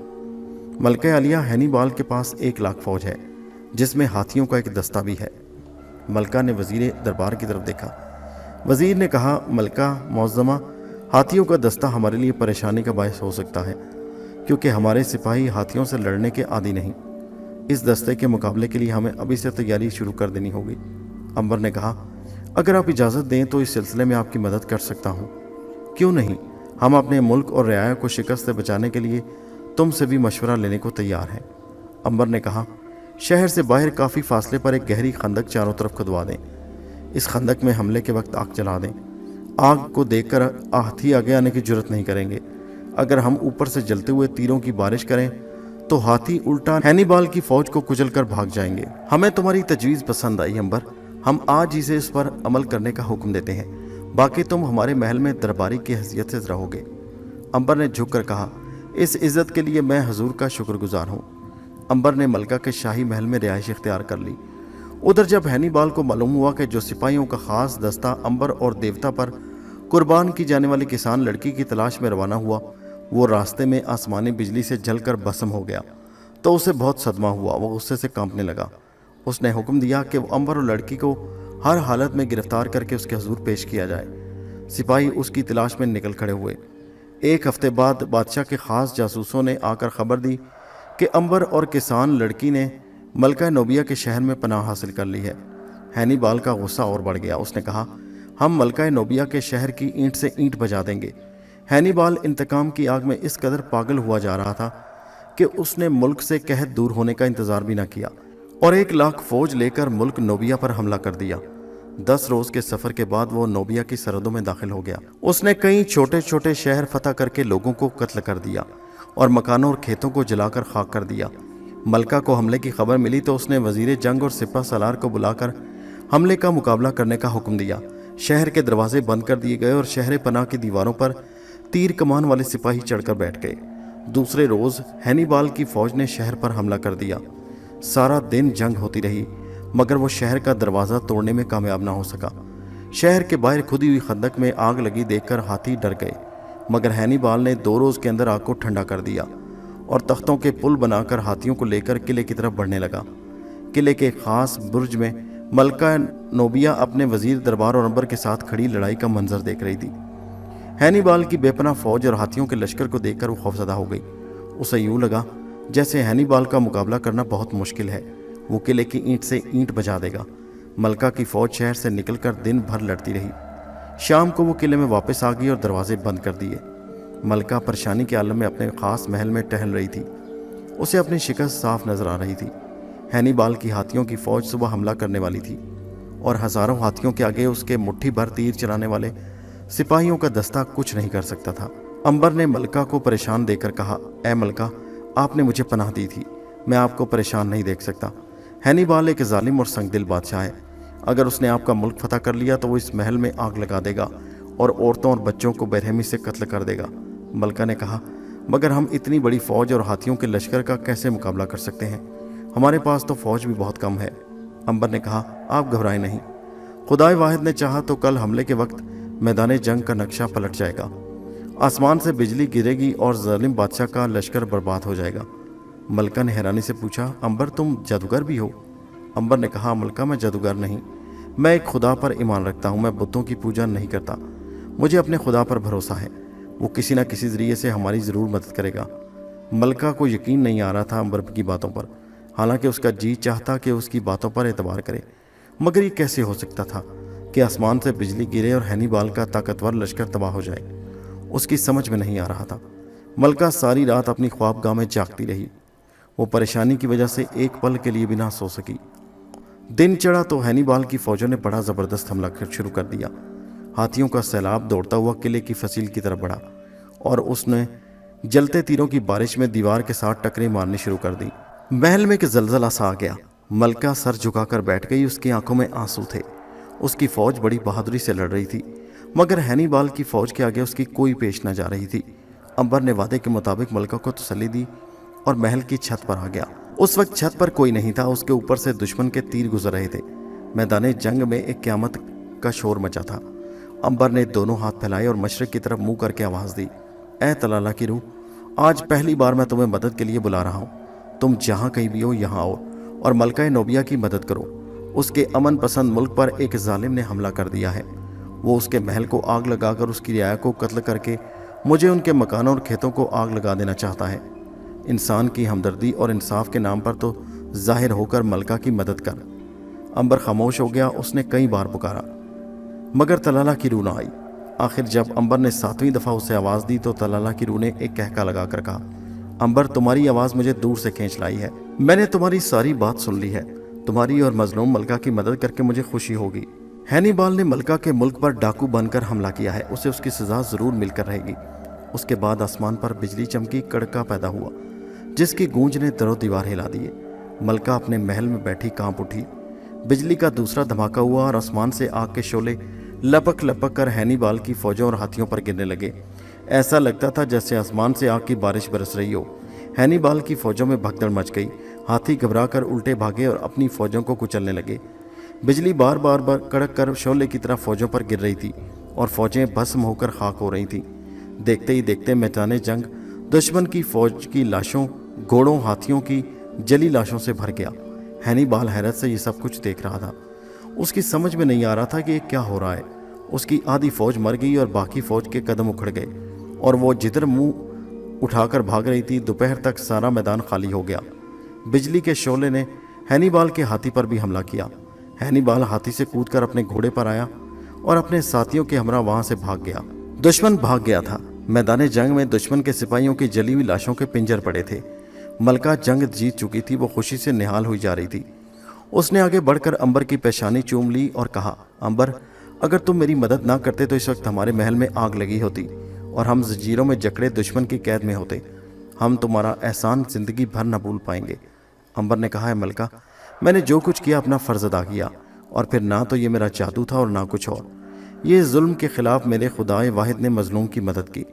मलका आलिया, हैनीबाल के पास 1 लाख फ़ौज है, जिसमें हाथियों का एक दस्ता भी है। मलका ने वज़ीर दरबार की तरफ देखा। वज़ीर ने कहा, मलका मुअज़्ज़मा, हाथियों का दस्ता हमारे लिए परेशानी का बायस हो सकता है, क्योंकि हमारे सिपाही हाथियों से लड़ने के आदी नहीं। इस दस्ते के मुकाबले के लिए हमें अभी से तैयारी शुरू कर देनी होगी। अंबर ने कहा, अगर आप इजाज़त दें तो इस सिलसिले में आपकी मदद कर सकता हूँ। क्यों नहीं, हम अपने मुल्क और रियाया को शिकस्त से बचाने के लिए तुमसे भी मशवरा लेने को तैयार हैं। अंबर ने कहा, शहर से बाहर काफ़ी फासले पर एक गहरी खंदक चारों तरफ खुदवा दें। इस खंदक में हमले के वक्त आग जला दें। आग को देखकर हाथी आगे आने की जुर्रत नहीं करेंगे। अगर हम ऊपर से जलते हुए तीरों की बारिश करें तो हाथी उल्टा हैनीबाल की फ़ौज को कुचल कर भाग जाएंगे। हमें तुम्हारी तजवीज़ पसंद आई अंबर, हम आज ही से इस पर अमल करने का हुक्म देते हैं। बाकी तुम हमारे महल में दरबारी की हैसियत से रहोगे। अंबर ने झुक कर कहा, इस इज़्ज़त के लिए मैं हजूर का शुक्रगुजार हूँ। अंबर ने मलका के शाही महल में रिहाइश इख्तियार कर ली। उधर जब हैनीबाल को मालूम हुआ कि जो सिपाहियों का ख़ास दस्ता अंबर और देवता पर कुर्बान की जाने वाली किसान लड़की की तलाश में रवाना हुआ, वो रास्ते में आसमानी बिजली से जलकर भस्म हो गया, तो उसे बहुत सदमा हुआ। वो गुस्से से कांपने लगा। उसने हुक्म दिया कि वो अंबर और लड़की को हर हालत में गिरफ्तार करके उसके हुजूर पेश किया जाए। सिपाही उसकी तलाश में निकल खड़े हुए। 1 हफ्ते बाद बादशाह के ख़ास जासूसों ने आकर ख़बर दी कि अंबर और किसान लड़की ने मलका नोबिया के शहर में पनाह हासिल कर ली है। हैनीबाल का गुस्सा और बढ़ गया। उसने कहा, हम मलका नोबिया के शहर की ईंट से ईंट बजा देंगे। हैनीबाल इंतकाम की आग में इस कदर पागल हुआ जा रहा था कि उसने मुल्क से कहत दूर होने का इंतज़ार भी न किया और 1 लाख फ़ौज लेकर मुल्क नोबिया पर हमला कर दिया। 10 रोज़ के सफ़र के बाद वो नोबिया की सरहदों में दाखिल हो गया। उसने कई छोटे छोटे शहर फतह करके लोगों को कत्ल कर दिया और मकानों और खेतों को जलाकर खाक कर दिया। मलका को हमले की खबर मिली तो उसने वज़ीर जंग और सिपह सलार को बुलाकर हमले का मुकाबला करने का हुक्म दिया। शहर के दरवाजे बंद कर दिए गए और शहर पनाह की दीवारों पर तीर कमान वाले सिपाही चढ़कर बैठ गए। दूसरे रोज़ हैनीबाल की फ़ौज ने शहर पर हमला कर दिया। सारा दिन जंग होती रही, मगर वो शहर का दरवाज़ा तोड़ने में कामयाब ना हो सका। शहर के बाहर खुदी हुई खंदक में आग लगी देखकर हाथी डर गए, मगर हैनीबाल ने 2 रोज़ के अंदर आग को ठंडा कर दिया और तख्तों के पुल बनाकर हाथियों को लेकर किले की तरफ बढ़ने लगा। किले के ख़ास बुर्ज में मलका नोबिया अपने वज़ीर दरबार और अंबर के साथ खड़ी लड़ाई का मंजर देख रही थी। हैनिबाल की बेपनाह फौज और हाथियों के लश्कर को देखकर वो खौफजदा हो गई। उसे यूं लगा जैसे हैनिबाल का मुकाबला करना बहुत मुश्किल है, वो किले की ईंट से ईंट बजा देगा। मलका की फौज शहर से निकलकर दिन भर लड़ती रही। शाम को वो किले में वापस आ गई और दरवाजे बंद कर दिए। मलका परेशानी के आलम में अपने खास महल में टहल रही थी। उसे अपनी शिकस्त साफ नजर आ रही थी। हैनिबाल की हाथियों की फौज सुबह हमला करने वाली थी और हजारों हाथियों के आगे उसके मुट्ठी भर तीर चलाने वाले सिपाहियों का दस्ता कुछ नहीं कर सकता था। अंबर ने मलका को परेशान देखकर कहा, ए मलका, आपने मुझे पनाह दी थी, मैं आपको परेशान नहीं देख सकता। हैनिबाल एक जालिम और संगदिल बादशाह है। अगर उसने आपका मुल्क फतह कर लिया तो वो इस महल में आग लगा देगा और औरतों और बच्चों को बेरहमी से कत्ल कर देगा। मलका ने कहा, मगर हम इतनी बड़ी फौज और हाथियों के लश्कर का कैसे मुकाबला कर सकते हैं? हमारे पास तो फौज भी बहुत कम है। अंबर ने कहा, आप घबराएं नहीं, खुदाए वाहिद ने चाहा तो कल हमले के वक्त मैदान जंग का नक्शा पलट जाएगा। आसमान से बिजली गिरेगी और जालिम बादशाह का लश्कर बर्बाद हो जाएगा। मलका ने हैरानी से पूछा, अंबर तुम जादूगर भी हो? अंबर ने कहा, मलका मैं जादूगर नहीं, मैं एक खुदा पर ईमान रखता हूँ। मैं बुतों की पूजा नहीं करता। मुझे अपने खुदा पर भरोसा है, वो किसी न किसी जरिए से हमारी ज़रूर मदद करेगा। मलका को यकीन नहीं आ रहा था अंबर की बातों पर, हालांकि उसका जी चाहता कि उसकी बातों पर एतबार करे, मगर ये कैसे हो सकता था कि आसमान से बिजली गिरे और हैनिबाल का ताकतवर लश्कर तबाह हो जाए? उसकी समझ में नहीं आ रहा था। मलका सारी रात अपनी ख्वाबगाह में जागती रही। वो परेशानी की वजह से एक पल के लिए भी ना सो सकी। दिन चढ़ा तो हैनिबाल की फौजों ने बड़ा ज़बरदस्त हमला शुरू कर दिया। हाथियों का सैलाब दौड़ता हुआ किले की फसील की तरफ बढ़ा और उसने जलते तीरों की बारिश में दीवार के साथ टकरे मारनी शुरू कर दी। महल में एक जलजला सा आ गया। मलका सर झुकाकर बैठ गई, उसकी आंखों में आंसू थे। उसकी फौज बड़ी बहादुरी से लड़ रही थी, मगर हैनिबाल की फौज के आगे उसकी कोई पेश न जा रही थी। अंबर ने वादे के मुताबिक मलका को तसल्ली दी और महल की छत पर आ गया। उस वक्त छत पर कोई नहीं था, उसके ऊपर से दुश्मन के तीर गुजर रहे थे। मैदान जंग में एक क़यामत का शोर मचा था। अंबर ने दोनों हाथ फैलाए और मशरिक की तरफ मुंह करके आवाज़ दी, ए तलाला की रूह, आज पहली बार मैं तुम्हें मदद के लिए बुला रहा हूँ। तुम जहाँ कहीं भी हो यहाँ आओ और मलका नोबिया की मदद करो। उसके अमन पसंद मुल्क पर एक जालिम ने हमला कर दिया है। वो उसके महल को आग लगाकर उसकी रियाया को कत्ल करके मुझे उनके मकानों और खेतों को आग लगा देना चाहता है। इंसान की हमदर्दी और इंसाफ के नाम पर तो जाहिर होकर मलका की मदद कर। अंबर खामोश हो गया। उसने कई बार पुकारा मगर तलाला की रूह न आई। आखिर जब अंबर ने 7वीं दफ़ा उसे आवाज़ दी तो तलाला की रूह ने एक कहका लगाकर कहा, अंबर तुम्हारी आवाज़ मुझे दूर से खींच लाई है। मैंने तुम्हारी सारी बात सुन ली है। तुम्हारी और मजलूम मलका की मदद करके मुझे खुशी होगी। हैनिबाल ने मलका के मुल्क पर डाकू बनकर हमला किया है, उसे उसकी सज़ा ज़रूर मिलकर रहेगी। उसके बाद आसमान पर बिजली चमकी, कड़का पैदा हुआ जिसकी गूंज ने दरो दीवार हिला दिए। मलका अपने महल में बैठी कांप उठी। बिजली का दूसरा धमाका हुआ और आसमान से आग के शोले लपक लपक कर हैनिबाल की फौजों और हाथियों पर गिरने लगे। ऐसा लगता था जैसे आसमान से आग की बारिश बरस रही हो। हैनिबाल की फौजों में भगदड़ मच गई। हाथी घबराकर उल्टे भागे और अपनी फौजों को कुचलने लगे। बिजली बार बार कड़क कर शोले की तरह फौजों पर गिर रही थी और फौजें भस्म होकर खाक हो रही थीं। देखते ही देखते मैदान जंग दुश्मन की फौज की लाशों, घोड़ों, हाथियों की जली लाशों से भर गया। हैनिबाल हैरत से ये सब कुछ देख रहा था। उसकी समझ में नहीं आ रहा था कि ये क्या हो रहा है। उसकी आधी फौज मर गई और बाकी फौज के कदम उखड़ गए और वो जिधर मुंह उठाकर भाग रही थी, दोपहर तक सारा मैदान खाली हो गया। बिजली के शोले ने हैनिबाल के हाथी पर भी हमला किया। हैनिबाल हाथी से कूदकर अपने घोड़े पर आया और अपने साथियों के हमरा वहां से भाग गया। दुश्मन भाग गया था। मैदान जंग में दुश्मन के सिपाहियों की जली हुई लाशों के पिंजर पड़े थे। मलका जंग जीत चुकी थी, वो खुशी से निहाल हुई जा रही थी। उसने आगे बढ़कर अंबर की पेशानी चूम ली और कहा, अंबर, अगर तुम मेरी मदद ना करते तो इस वक्त हमारे महल में आग लगी होती और हम जंजीरों में जकड़े दुश्मन की कैद में होते। हम तुम्हारा एहसान जिंदगी भर न भूल पाएंगे। अंबर ने कहा, है मलका, मैंने जो कुछ किया अपना फ़र्ज अदा किया और फिर ना तो ये मेरा जादू था और ना कुछ और। ये जुल्म के खिलाफ मेरे खुदाए वाहिद ने मजलूम की मदद की।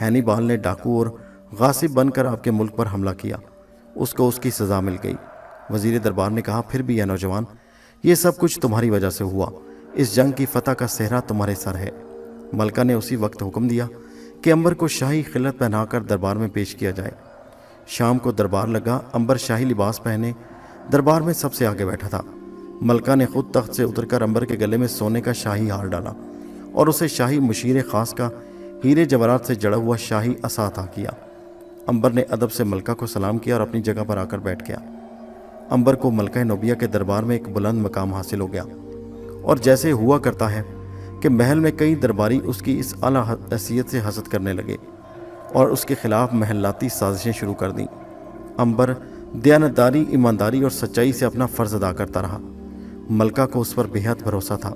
हैनिबाल ने डाकू और गासिब बनकर आपके मुल्क पर हमला किया, उसको उसकी सज़ा मिल गई। वज़ीर दरबार ने कहा, फिर भी यह नौजवान, ये सब कुछ तुम्हारी वजह से हुआ। इस जंग की फतह का सेहरा तुम्हारे सर है। मलका ने उसी वक्त हुक्म दिया कि अंबर को शाही खिलत पहनाकर दरबार में पेश किया जाए। शाम को दरबार लगा। अंबर शाही लिबास पहने दरबार में सबसे आगे बैठा था। मलका ने खुद तख्त से उतरकर अंबर के गले में सोने का शाही हार डाला और उसे शाही मुशीर खास का हीरे जवाहरात से जड़ा हुआ शाही असा अता किया। अंबर ने अदब से मलका को सलाम किया और अपनी जगह पर आकर बैठ गया। अंबर को मलका नोबिया के दरबार में एक बुलंद मकाम हासिल हो गया और जैसे हुआ करता है कि महल में कई दरबारी उसकी इस आला हैसियत से हसद करने लगे और उसके खिलाफ महलाती साजिशें शुरू कर दी। अंबर दयानतदारी, ईमानदारी और सच्चाई से अपना फ़र्ज़ अदा करता रहा। मलका को उस पर बेहद भरोसा था।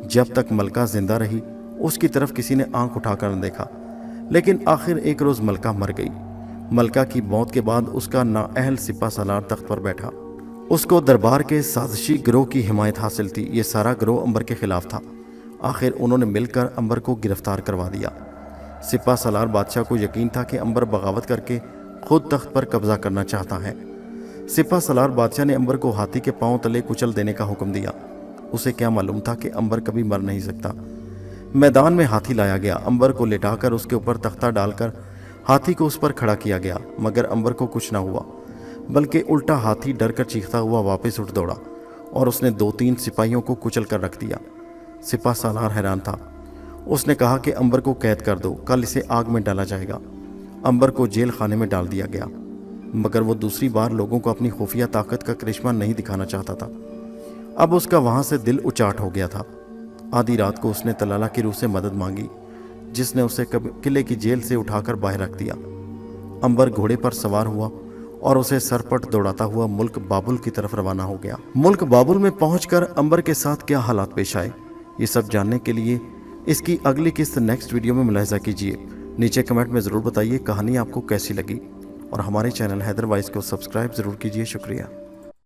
जब तक मलका जिंदा रही उसकी तरफ किसी ने आंख उठाकर न देखा, लेकिन आखिर एक रोज़ मलका मर गई। मलका की मौत के बाद उसका नाअहल सिपा सालार तख्त पर बैठा। उसको दरबार के साजिशी गिरोह की हिमायत हासिल थी। ये सारा गिरोह अंबर के खिलाफ था। आखिर उन्होंने मिलकर अंबर को गिरफ्तार करवा दिया। सिपा सालार बादशाह को यकीन था कि अंबर बगावत करके खुद तख्त पर कब्जा करना चाहता है। सिपा सालार बादशाह ने अंबर को हाथी के पांव तले कुचल देने का हुक्म दिया। उसे क्या मालूम था कि अंबर कभी मर नहीं सकता। मैदान में हाथी लाया गया। अंबर को लिटाकर उसके ऊपर तख्ता डालकर हाथी को उस पर खड़ा किया गया, मगर अंबर को कुछ ना हुआ, बल्कि उल्टा हाथी डर कर चीखता हुआ वापस उठ दौड़ा और उसने 2-3 सिपाहियों को कुचल कर रख दिया। सिपा सालार हैरान था। उसने कहा कि अंबर को कैद कर दो, कल इसे आग में डाला जाएगा। अंबर को जेल खाने में डाल दिया गया, मगर वो दूसरी बार लोगों को अपनी खुफिया ताकत का करिश्मा नहीं दिखाना चाहता था। अब उसका वहाँ से दिल उचाट हो गया था। आधी रात को उसने तलाला की रूह से मदद मांगी, जिसने उसे किले की जेल से उठाकर बाहर रख दिया। अंबर घोड़े पर सवार हुआ और उसे सरपट दौड़ाता हुआ मुल्क बाबुल की तरफ रवाना हो गया। मुल्क बाबुल में पहुंचकर अंबर के साथ क्या हालात पेश आए, ये सब जानने के लिए इसकी अगली किस्त नेक्स्ट वीडियो में मुलाहिजा कीजिए। नीचे कमेंट में ज़रूर बताइए कहानी आपको कैसी लगी और हमारे चैनल हैदर वाइस को सब्सक्राइब ज़रूर कीजिए। शुक्रिया।